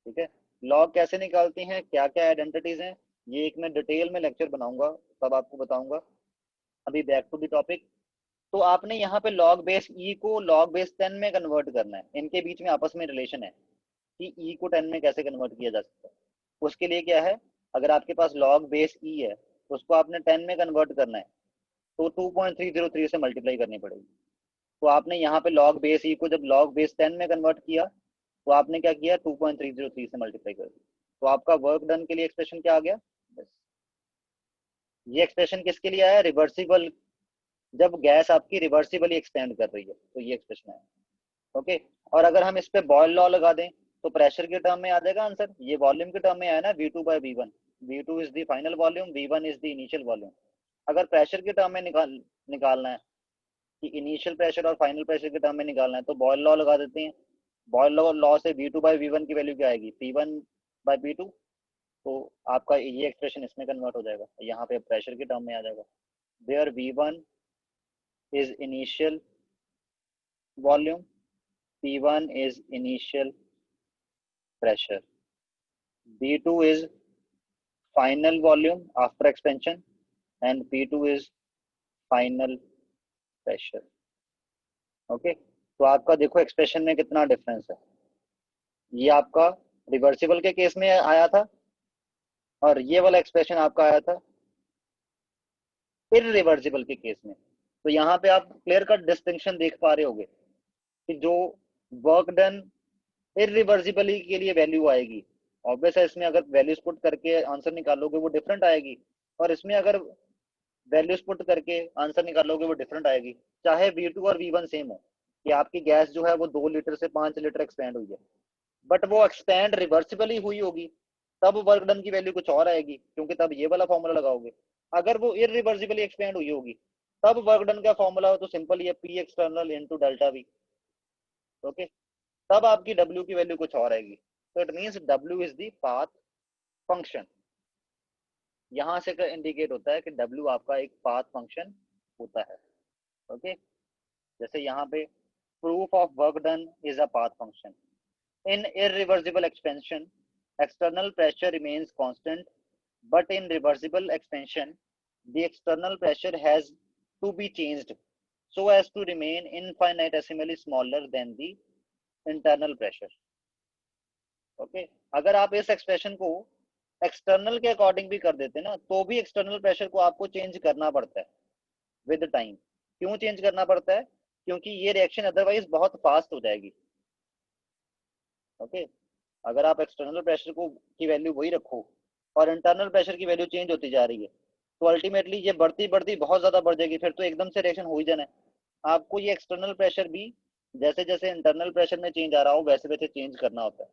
S1: ठीक है। log कैसे निकालते हैं, क्या क्या आइडेंटिटीज हैं, ये एक मैं डिटेल में लेक्चर बनाऊंगा, तब आपको बताऊंगा। अभी बैक टू द टॉपिक। तो आपने यहाँ पे log बेस ई को log बेस 10 में कन्वर्ट करना है, इनके बीच में आपस में रिलेशन है कि ई को 10 में कैसे कन्वर्ट किया जा सकता है। उसके लिए क्या है, अगर आपके पास log बेस ई है तो उसको आपने 10 में कन्वर्ट करना है, तो 2.303 से मल्टीप्लाई करनी पड़ेगी। तो आपने यहाँ पे log बेस ई को जब log बेस 10 में कन्वर्ट किया तो आपने क्या किया, 2.303 से मल्टीप्लाई कर दिया, तो आपका वर्क डन के लिए एक्सप्रेशन क्या आ गया, बस। ये एक्सप्रेशन किसके लिए आया, रिवर्सिबल, जब गैस आपकी रिवर्सिबली एक्सपेंड कर रही है तो ये एक्सप्रेशन है, ओके। और अगर हम इस पे बॉयल लॉ लगा दें तो प्रेशर के टर्म में आ जाएगा आंसर, ये वॉल्यूम के टर्म में आया ना, V2/V1, V2 is the final volume, V1 is the initial volume. अगर प्रेशर के टर्म में निकालना है कि इनिशियल प्रेशर और फाइनल प्रेशर के टर्म में निकालना है, तो बॉयल लॉ लगा देते हैं। बॉयल लॉ से V2/V1 की वैल्यू क्या आएगी, P1/P2, तो आपका ये एक्सप्रेशन इसमें कन्वर्ट हो जाएगा, यहाँ पे प्रेशर के टर्म में आ जाएगा, where V1 is initial volume, P1 is initial pressure, B2 is final volume after expansion, and P2 is final pressure, okay. तो आपका देखो एक्सप्रेशन में कितना डिफरेंस है, ये आपका रिवर्सिबल के केस में आया था और ये वाला एक्सप्रेशन आपका आया था इरिवर्सिबल के केस में। तो यहाँ पे आप क्लियर कट डिस्टिंक्शन देख पा रहे होगे कि जो वर्क डन इरिवर्सिबली के लिए वैल्यू आएगी, ऑब्वियस है इसमें अगर वैल्यूज पुट करके आंसर निकालोगे वो डिफरेंट आएगी, और इसमें अगर वैल्यूज पुट करके आंसर निकालोगे वो डिफरेंट आएगी, चाहे V2 और V1 सेम हो, कि आपकी गैस जो है वो 2 लीटर से 5 लीटर एक्सपेंड हुई है, बट वो एक्सपेंड रिवर्सिबली हुई होगी, तब वर्क डन की वैल्यू कुछ और आएगी, क्योंकि तब ये वाला फॉर्मूला लगाओगे। अगर वो इरिवर्सिबली एक्सपेंड हुई होगी तब वर्क डन का फॉर्मूला हो तो सिंपल ये P external into delta V, okay. तब आपकी W की वैल्यू कुछ और आएगी, तो it means W is the path function. यहां से इंडिकेट होता है कि W आपका एक पाथ फंक्शन होता है, ओके। जैसे यहाँ पे proof of work done is a path function. In irreversible expansion, external pressure remains constant, but in reversible expansion, the external pressure has to be changed so as to remain infinitesimally smaller than the internal pressure. Okay? अगर आप इस expression को external के according भी कर देते ना, तो भी एक्सटर्नल प्रेशर को आपको चेंज करना पड़ता है विद टाइम। क्यों चेंज करना पड़ता है, क्योंकि ये रिएक्शन अदरवाइज बहुत फास्ट हो जाएगी, ओके। अगर आप एक्सटर्नल प्रेशर को की वैल्यू वही रखो और इंटरनल प्रेशर की वैल्यू चेंज होती जा रही है, तो अल्टीमेटली ये बढ़ती बढ़ती बहुत ज्यादा बढ़ जाएगी, फिर तो एकदम से रिएक्शन हो ही जाना है। आपको ये एक्सटर्नल प्रेशर भी जैसे जैसे इंटरनल प्रेशर में चेंज आ रहा हो वैसे वैसे चेंज करना होता है,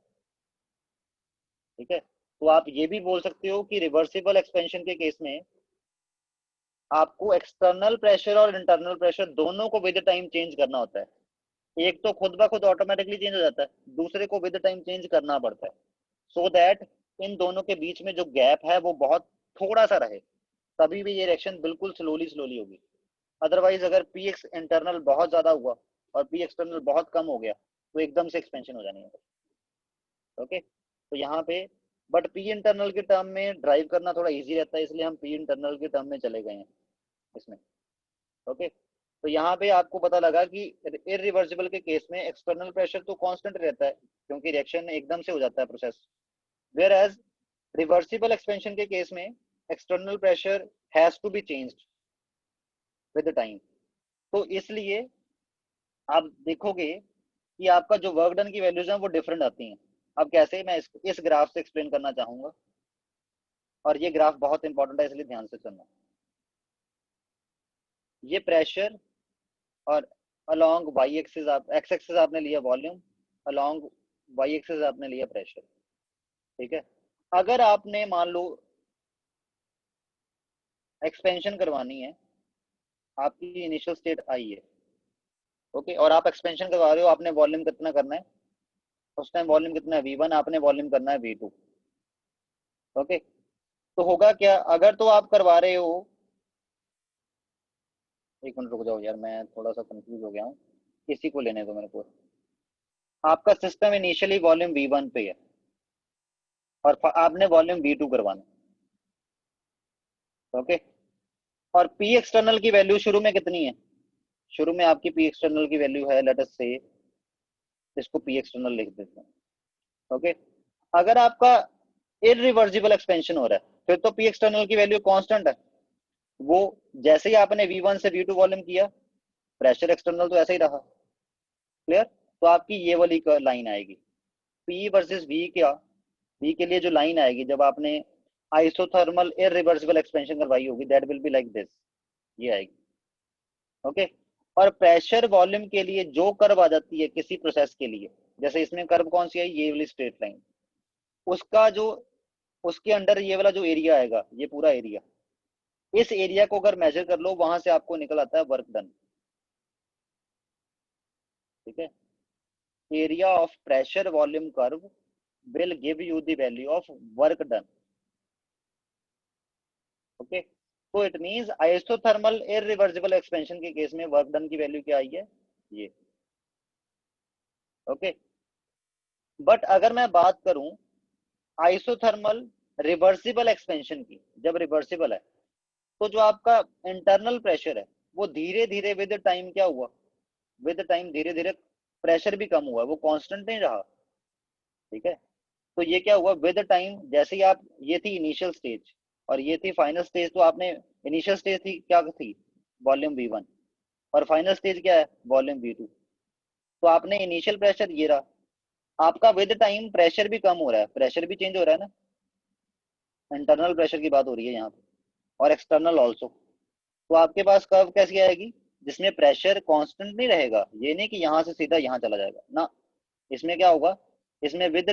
S1: ठीक है। तो आप ये भी बोल सकते हो कि रिवर्सिबल एक्सपेंशन के केस में आपको एक्सटर्नल प्रेशर और इंटरनल प्रेशर दोनों को विद टाइम चेंज करना होता है। एक तो खुद ब खुद ऑटोमेटिकली चेंज हो जाता है, दूसरे को विद टाइम चेंज करना पड़ता है, सो दैट इन दोनों के बीच में जो गैप है वो बहुत थोड़ा सा रहे, तभी भी ये रिएक्शन बिल्कुल स्लोली स्लोली होगी। अदरवाइज अगर पी एक्स इंटरनल बहुत ज्यादा हुआ और पी एक्सटर्नल बहुत कम हो गया तो एकदम से एक्सपेंशन हो जानी है। ओके, तो यहाँ पे बट पी इंटरनल के टर्म में ड्राइव करना थोड़ा इजी रहता है, इसलिए हम पी इंटरनल के टर्म में चले गए हैं इसमें। ओके, तो यहाँ पे आपको पता लगा कि इरिवर्सिबल के केस में एक्सटर्नल प्रेशर तो कांस्टेंट रहता है क्योंकि रिएक्शन एकदम से हो जाता है process, whereas reversible expansion के केस में external pressure has to be changed with the time. तो इसलिए आप देखोगे कि आपका जो वर्क डन की वैल्यूज हैं वो डिफरेंट आती हैं। अब कैसे, मैं इस ग्राफ से एक्सप्लेन करना चाहूंगा, और ये ग्राफ बहुत इंपॉर्टेंट है इसलिए ध्यान से सुनना। ये प्रेशर और along Y axis X axis आपने लिया वॉल्यूम, अलोंग वाई एक्सिस आपने लिया प्रेशर। ठीक है, अगर आपने मान लो एक्सपेंशन करवानी है, आपकी इनिशियल स्टेट आई है, ओके, और आप एक्सपेंशन करवा रहे हो, आपने वॉल्यूम कितना करना है उस टाइम, वॉल्यूम कितना है V1, आपने वॉल्यूम करना है V2। ओके, तो होगा क्या अगर तो आप करवा रहे हो, एक मिनट रुक जाओ यार, मैं थोड़ा सा कंफ्यूज हो गया हूँ, किसी को लेने दो मेरे को। आपका सिस्टम इनिशियली वॉल्यूम V1 पे है और आपने वॉल्यूम V2 करवाना। ओके, और पी एक्सटर्नल की वैल्यू शुरू में कितनी है, शुरू में आपकी पी एक्सटर्नल की वैल्यू है, लेट अस से इसको पी एक्सटर्नल लिख देते हैं। ओके, अगर आपका इरिवर्सिबल एक्सपेंशन हो रहा है फिर तो पी एक्सटर्नल की वैल्यू कांस्टेंट है, वो जैसे ही आपने V1 से V2 वॉल्यूम किया, प्रेशर एक्सटर्नल तो ऐसा ही रहा। क्लियर, तो आपकी ये वाली लाइन आएगी P वर्सेस V क्या, V के लिए जो लाइन आएगी जब आपने आइसोथर्मल इरिवर्सिबल एक्सपेंशन करवाई होगी, that will be like this, ये आएगी। ओके, और प्रेशर वॉल्यूम के लिए जो कर्व आ जाती है किसी प्रोसेस के लिए, जैसे इसमें कर्व कौन सी है, ये वाली स्ट्रेट लाइन, उसका जो उसके अंडर ये वाला जो एरिया आएगा, ये पूरा एरिया, इस एरिया को अगर मेजर कर लो वहां से आपको निकल आता है वर्क डन। ठीक है, area of pressure volume curve will give you the value of work done. Okay, तो it means isothermal irreversible expansion के केस में वर्क डन की वैल्यू क्या आई है, ये। ओके, बट अगर मैं बात करूं आइसोथर्मल रिवर्सिबल एक्सपेंशन की, जब रिवर्सिबल है तो जो आपका इंटरनल प्रेशर है वो धीरे धीरे विद टाइम क्या हुआ, विद टाइम धीरे धीरे प्रेशर भी कम हुआ, वो कांस्टेंट नहीं रहा। ठीक है, तो ये क्या हुआ विद टाइम, जैसे ही आप, ये थी इनिशियल स्टेज और ये थी फाइनल स्टेज, तो आपने इनिशियल स्टेज थी क्या थी, वॉल्यूम V1, और फाइनल स्टेज क्या है, वॉल्यूम V2। तो आपने इनिशियल प्रेशर ये रहा, आपका विद टाइम प्रेशर भी कम हो रहा है, प्रेशर भी चेंज हो रहा है ना, इंटरनल प्रेशर की बात हो रही है यहाँ पे, और एक्सटर्नल ऑल्सो। तो आपके पास कर्व कैसी आएगी जिसमें प्रेशर कांस्टेंट नहीं रहेगा, ये नहीं कि यहाँ से सीधा यहाँ चला जाएगा ना, इसमें क्या होगा, इसमें विद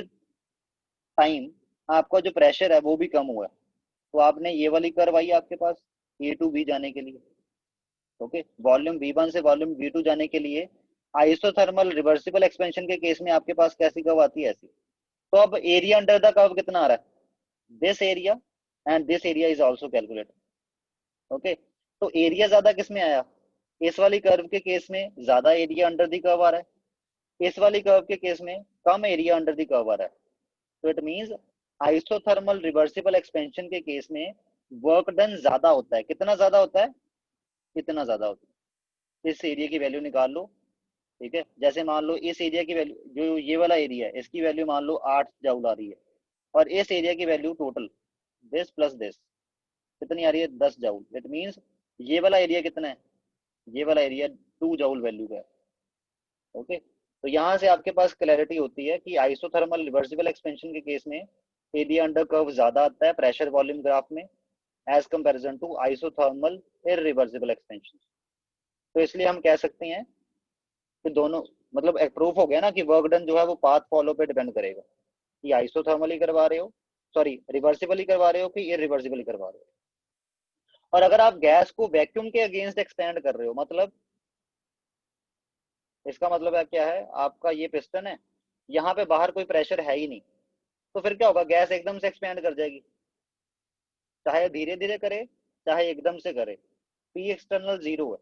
S1: टाइम आपका जो प्रेशर है वो भी कम हुआ है। तो आपने ये वाली कर्व आई आपके पास ए टू बी जाने के लिए। ओके, वॉल्यूम V1 से वॉल्यूम V2 जाने के लिए आइसोथर्मल रिवर्सिबल एक्सपेंशन के केस में आपके पास कैसी कर्व आती है, ऐसी। तो अब एरिया अंडर द कर्व कितना आ रहा है, this area and this area is also calculated. Okay, तो एरिया ज्यादा किस में आया, इस वाली कर्व के केस में ज्यादा एरिया अंडर द कर्व आ रहा है, इस वाली कर्व के केस में कम एरिया अंडर द कर्व आ रहा है। तो it means isothermal reversible expansion के केस में वर्क डन ज्यादा होता है, कितना ज्यादा होता है, इतना ज्यादा होता है। इस एरिया की वैल्यू निकाल लो। ठीक है, जैसे मान लो इस एरिया की वैल्यू, जो ये वाला एरिया है इसकी वैल्यू मान लो 8 जूल आ रही है, और इस एरिया की value total this plus this कितनी आ रही है, 10 जूल। इट मींस ये वाला एरिया कितना है, ये वाला एरिया 2 जूल वैल्यू का है। ओके, तो यहाँ से आपके पास क्लैरिटी होती है कि आइसोथर्मल रिवर्सिबल एक्सपेंशन के केस में एरिया अंडर कर्व ज्यादा आता है प्रेशर वॉल्यूम ग्राफ में as comparison to isothermal irreversible expansion. तो इसलिए हम कह सकते हैं कि दोनों, मतलब प्रूफ हो गया ना कि वर्क डन जो है वो पाथ फॉलो पे डिपेंड करेगा कि आइसोथर्मली करवा रहे हो, सॉरी रिवर्सिबली करवा रहे हो कि इरिवर्सिबली करवा रहे हो। और अगर आप गैस को वैक्यूम के अगेंस्ट एक्सपेंड कर रहे हो, मतलब इसका मतलब है क्या है, आपका ये पिस्टन है, यहाँ पे बाहर कोई प्रेशर है ही नहीं, तो फिर क्या होगा, गैस एकदम से एक्सपेंड कर जाएगी, चाहे धीरे धीरे करे चाहे एकदम से करे, पी एक्सटर्नल जीरो है,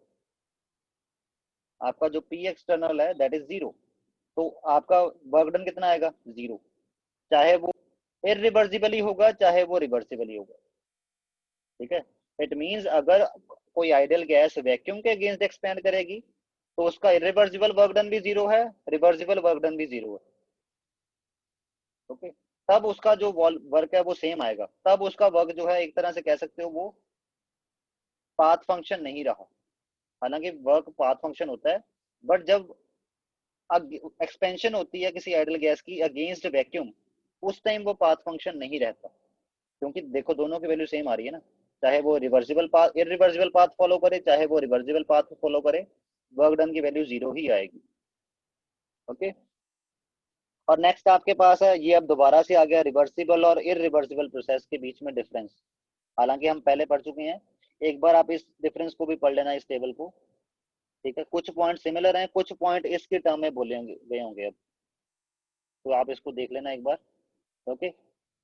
S1: आपका जो पी एक्सटर्नल है दैट इज जीरो, तो आपका वर्क डन कितना आएगा, जीरो, चाहे वो इरिवर्सिबली होगा चाहे वो रिवर्सिबली होगा। ठीक है, इट मींस अगर कोई आइडियल गैस वैक्यूम के अगेंस्ट एक्सपेंड करेगी तो उसका इरिवर्सिबल वर्क डन भी जीरो है, रिवर्सिबल वर्क डन भी जीरो है। ओके, तब उसका जो वर्क है वो सेम आएगा, तब उसका वर्क जो है एक तरह से कह सकते हो वो पाथ फंक्शन नहीं रहा। हालांकि वर्क पाथ फंक्शन होता है, बट जब एक्सपेंशन होती है किसी आइडल गैस की अगेंस्ट वैक्यूम, उस टाइम वो पाथ फंक्शन नहीं रहता, क्योंकि देखो दोनों की वैल्यू सेम आ रही है ना, चाहे वो reversible path irreversible path follow करे चाहे वो रिवर्सिबल पाथ फॉलो करे, वर्क डन की वैल्यू जीरो ही आएगी। ओके, और नेक्स्ट आपके पास है, ये अब दोबारा से आ गया रिवर्सिबल और इरिवर्सिबल प्रोसेस के बीच में डिफरेंस। हालांकि हम पहले पढ़ चुके हैं, एक बार आप इस डिफरेंस को भी पढ़ लेना इस टेबल को। ठीक है, कुछ पॉइंट सिमिलर हैं, कुछ पॉइंट इसके टर्म में बोले गए होंगे अब, तो आप इसको देख लेना एक बार। Okay,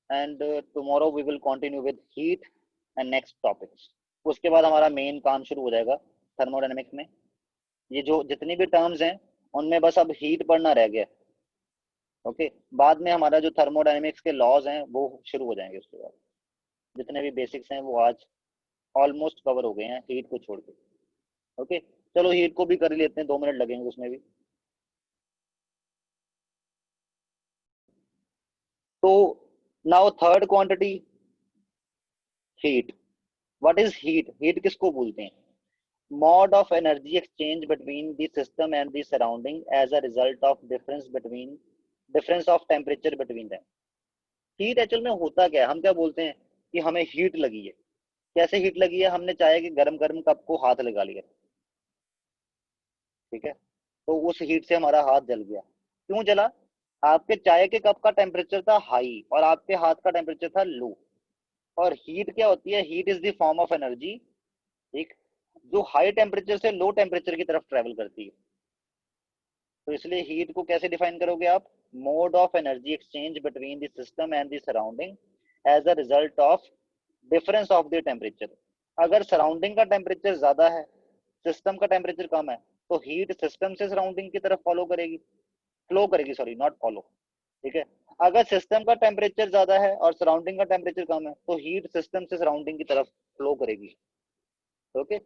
S1: and tomorrow we will continue with heat and next topics. उसके बाद हमारा मेन काम शुरू हो जाएगा थर्मोडायनेमिक्स में। ये जो जितनी भी टर्म्स हैं उनमें बस अब हीट पढ़ना रह गया। ओके, बाद में हमारा जो थर्मोडायनेमिक्स के लॉज हैं वो शुरू हो जाएंगे, उसके बाद जितने भी बेसिक्स हैं वो आज ऑलमोस्ट कवर हो गए हैं हीट को छोड़ के। ओके, चलो हीट को भी कर लेते हैं, 2 मिनट लगेंगे उसमें भी। तो now third quantity, heat. What is heat? Heat किसको बोलते हैं? Mode of energy exchange between the system and the surrounding as a result of difference of temperature between them. Heat actual में होता क्या है, हम क्या बोलते हैं कि हमें हीट लगी है। कैसे हीट लगी है? हमने चाय के गरम गरम कप को हाथ लगा लिया, ठीक है, तो उस हीट से हमारा हाथ जल गया। क्यों जला? आपके चाय के कप का टेम्परेचर था हाई और आपके हाथ का टेम्परेचर था लो। और हीट क्या होती है? Heat is the form of energy, ठीक, जो हाई टेम्परेचर से लो टेम्परेचर की तरफ ट्रेवल करती है। तो इसलिए हीट को कैसे डिफाइन करोगे आप? Mode of energy exchange between the system and the surrounding as a result of difference of the temperature. अगर सराउंडिंग का टेम्परेचर ज्यादा है, सिस्टम का टेम्परेचर कम है, तो हीट सिस्टम से सराउंडिंग की तरफ फॉलो करेगी, फ्लो करेगी, सॉरी नॉट फॉलो। ठीक है, अगर सिस्टम का टेम्परेचर ज्यादा है और सराउंडिंग का टेम्परेचर कम है, तो हीट सिस्टम से सराउंडिंग की तरफ फ्लो करेगी। ओके,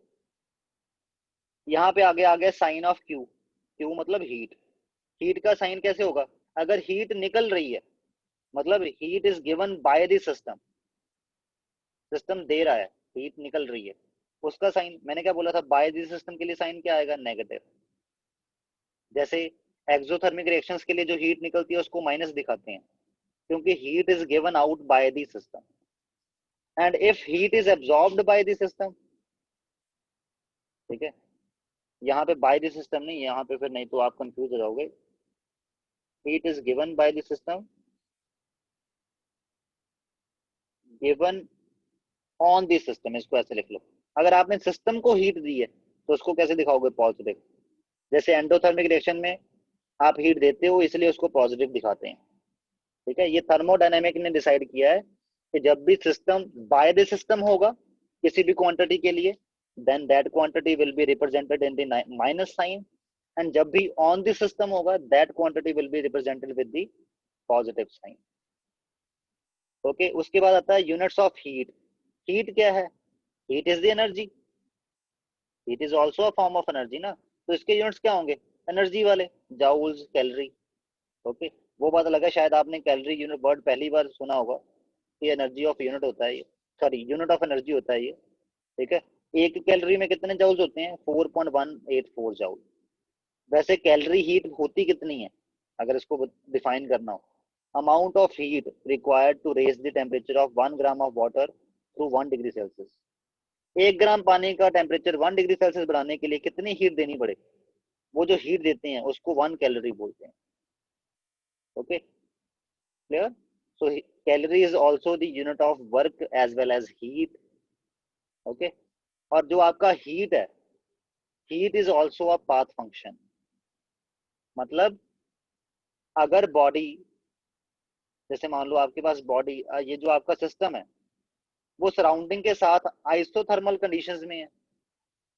S1: यहाँ पे आगे आ गया साइन ऑफ क्यू। क्यू मतलब हीट। हीट का साइन कैसे होगा? अगर हीट निकल रही है, मतलब heat is given by the system, system दे रहा है, हीट निकल रही है, उसका साइन मैंने क्या बोला था, बाय द सिस्टम के लिए साइन क्या आएगा? नेगेटिव। जैसे एक्सोथर्मिक रिएक्शंस के लिए जो हीट निकलती है उसको माइनस दिखाते हैं, क्योंकि heat is given out by the system. And if heat is absorbed bye the system, ठीक है, यहाँ पे बाय द सिस्टम नहीं, यहाँ पे फिर नहीं तो आप कंफ्यूज हो जाओगे। Heat is given by the system, given on the system, इसको ऐसे लिख लो। अगर आपने सिस्टम को हीट दी है तो उसको कैसे दिखाओगे? पॉजिटिव। जैसे एंडोथर्मिक रिएक्शन में आप हीट देते हो इसलिए उसको पॉजिटिव दिखाते हैं। ठीक है, ये थर्मोडायनेमिक ने डिसाइड किया है कि जब भी सिस्टम बाय द सिस्टम होगा किसी भी क्वांटिटी के लिए, then that quantity will be represented in the minus sign, and जब भी ऑन द सिस्टम होगा that quantity will be represented with the positive sign. Okay, उसके बाद आता है यूनिट्स ऑफ हीट। हीट क्या है? Heat is the energy, heat is also a form of energy ना, तो इसके यूनिट्स क्या होंगे? एनर्जी वाले, जाउल्स, कैलोरी। ओके, वो बात अलग है, शायद आपने कैलोरी यूनिट वर्ड पहली बार सुना होगा, ये एनर्जी ऑफ यूनिट होता है ये, सॉरी यूनिट ऑफ एनर्जी होता है ये। ठीक है, एक कैलोरी में कितने जाउल्स होते हैं? 4.184 जाउल। वैसे कैलोरी हीट होती कितनी है अगर इसको डिफाइन करना हो? Amount of heat required to raise the temperature of 1 gram of water through 1 degree Celsius. 1 gram पानी का टेम्परेचर 1 डिग्री सेल्सियस बढ़ाने के लिए कितनी हीट देनी पड़े? वो जो हीट देते हैं उसको 1 कैलोरी बोलते हैं। Okay, clear? So calorie is also the unit of work as well as heat. Okay, और जो आपका हीट है, heat is also a path function. मतलब अगर बॉडी, जैसे मान लो आपके पास बॉडी, ये जो आपका सिस्टम है, वो सराउंडिंग के साथ आइसोथर्मल कंडीशंस में है,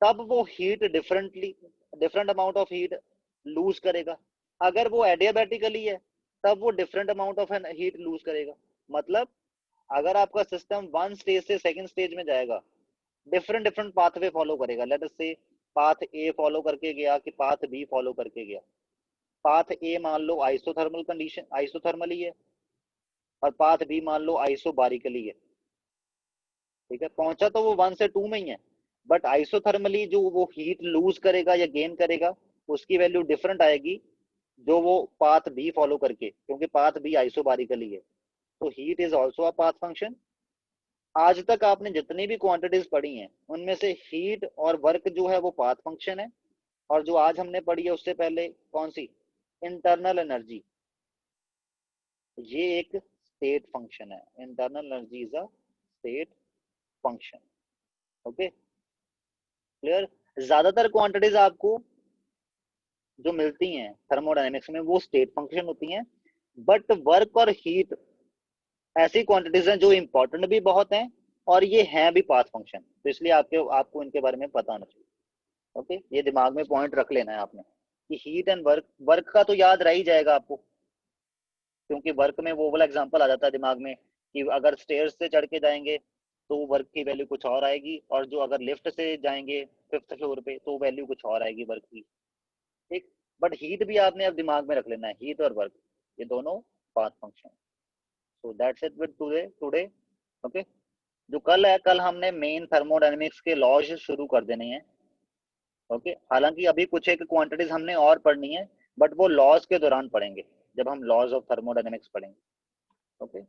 S1: तब वो heat different amount of heat lose करेगा। अगर वो एडियाबैटिकली है तब वो different amount of heat lose करेगा। मतलब अगर आपका सिस्टम वन स्टेज से सेकंड स्टेज में जाएगा, डिफरेंट डिफरेंट पाथवे फॉलो करेगा। लेट अस से पाथ ए फॉलो करके गया कि पाथ बी फॉलो करके गया। पाथ ए मान लो आइसोथर्मल कंडीशन, आइसोथर्मली है, और पाथ बी मान लो आइसोबारिकली है। ठीक है, पहुंचा तो वो 1 से 2 में ही है, बट आइसोथर्मली जो वो हीट लूज करेगा या गेन करेगा उसकी वैल्यू डिफरेंट आएगी जो वो पाथ बी फॉलो करके, क्योंकि पाथ बी आइसोबारिकली है। तो heat is also a path function. आज तक आपने जितनी भी क्वांटिटीज पढ़ी हैं उनमें से हीट और वर्क जो है वो पाथ फंक्शन है, और जो आज हमने पढ़ी है उससे पहले कौन सी, इंटरनल एनर्जी, ये एक स्टेट फंक्शन है। Internal energy is a state function. Okay, clear. ज्यादातर क्वांटिटीज आपको जो मिलती हैं थर्मोडायनेमिक्स में वो स्टेट फंक्शन होती हैं, बट वर्क और हीट ऐसी क्वांटिटीज हैं जो इंपॉर्टेंट भी बहुत हैं और ये हैं भी पाथ फंक्शन। तो इसलिए आपको इनके बारे में पता होना चाहिए। ओके, ये दिमाग में पॉइंट रख लेना है आपने कि हीट एंड वर्क, वर्क का तो याद रह ही जाएगा आपको, क्योंकि वर्क में वो वाला एग्जांपल आ जाता है दिमाग में कि अगर स्टेयर्स से चढ़ के जाएंगे तो वर्क की वैल्यू कुछ और आएगी, और जो अगर लिफ्ट से जाएंगे 5th फ्लोर पे तो वैल्यू कुछ और आएगी वर्क की। ठीक, बट हीट भी आपने अब दिमाग में रख लेना है, हीट और वर्क ये दोनों path function. So that's it with today today. Okay, जो कल है, कल हमने मेन थर्मोडायनेमिक्स के लॉज शुरू कर देने हैं। ओके, हालांकि अभी कुछ एक क्वांटिटीज हमने और पढ़नी है, बट वो लॉज के दौरान पढ़ेंगे जब हम लॉज ऑफ थर्मोडायनेमिक्स पढ़ेंगे। ओके।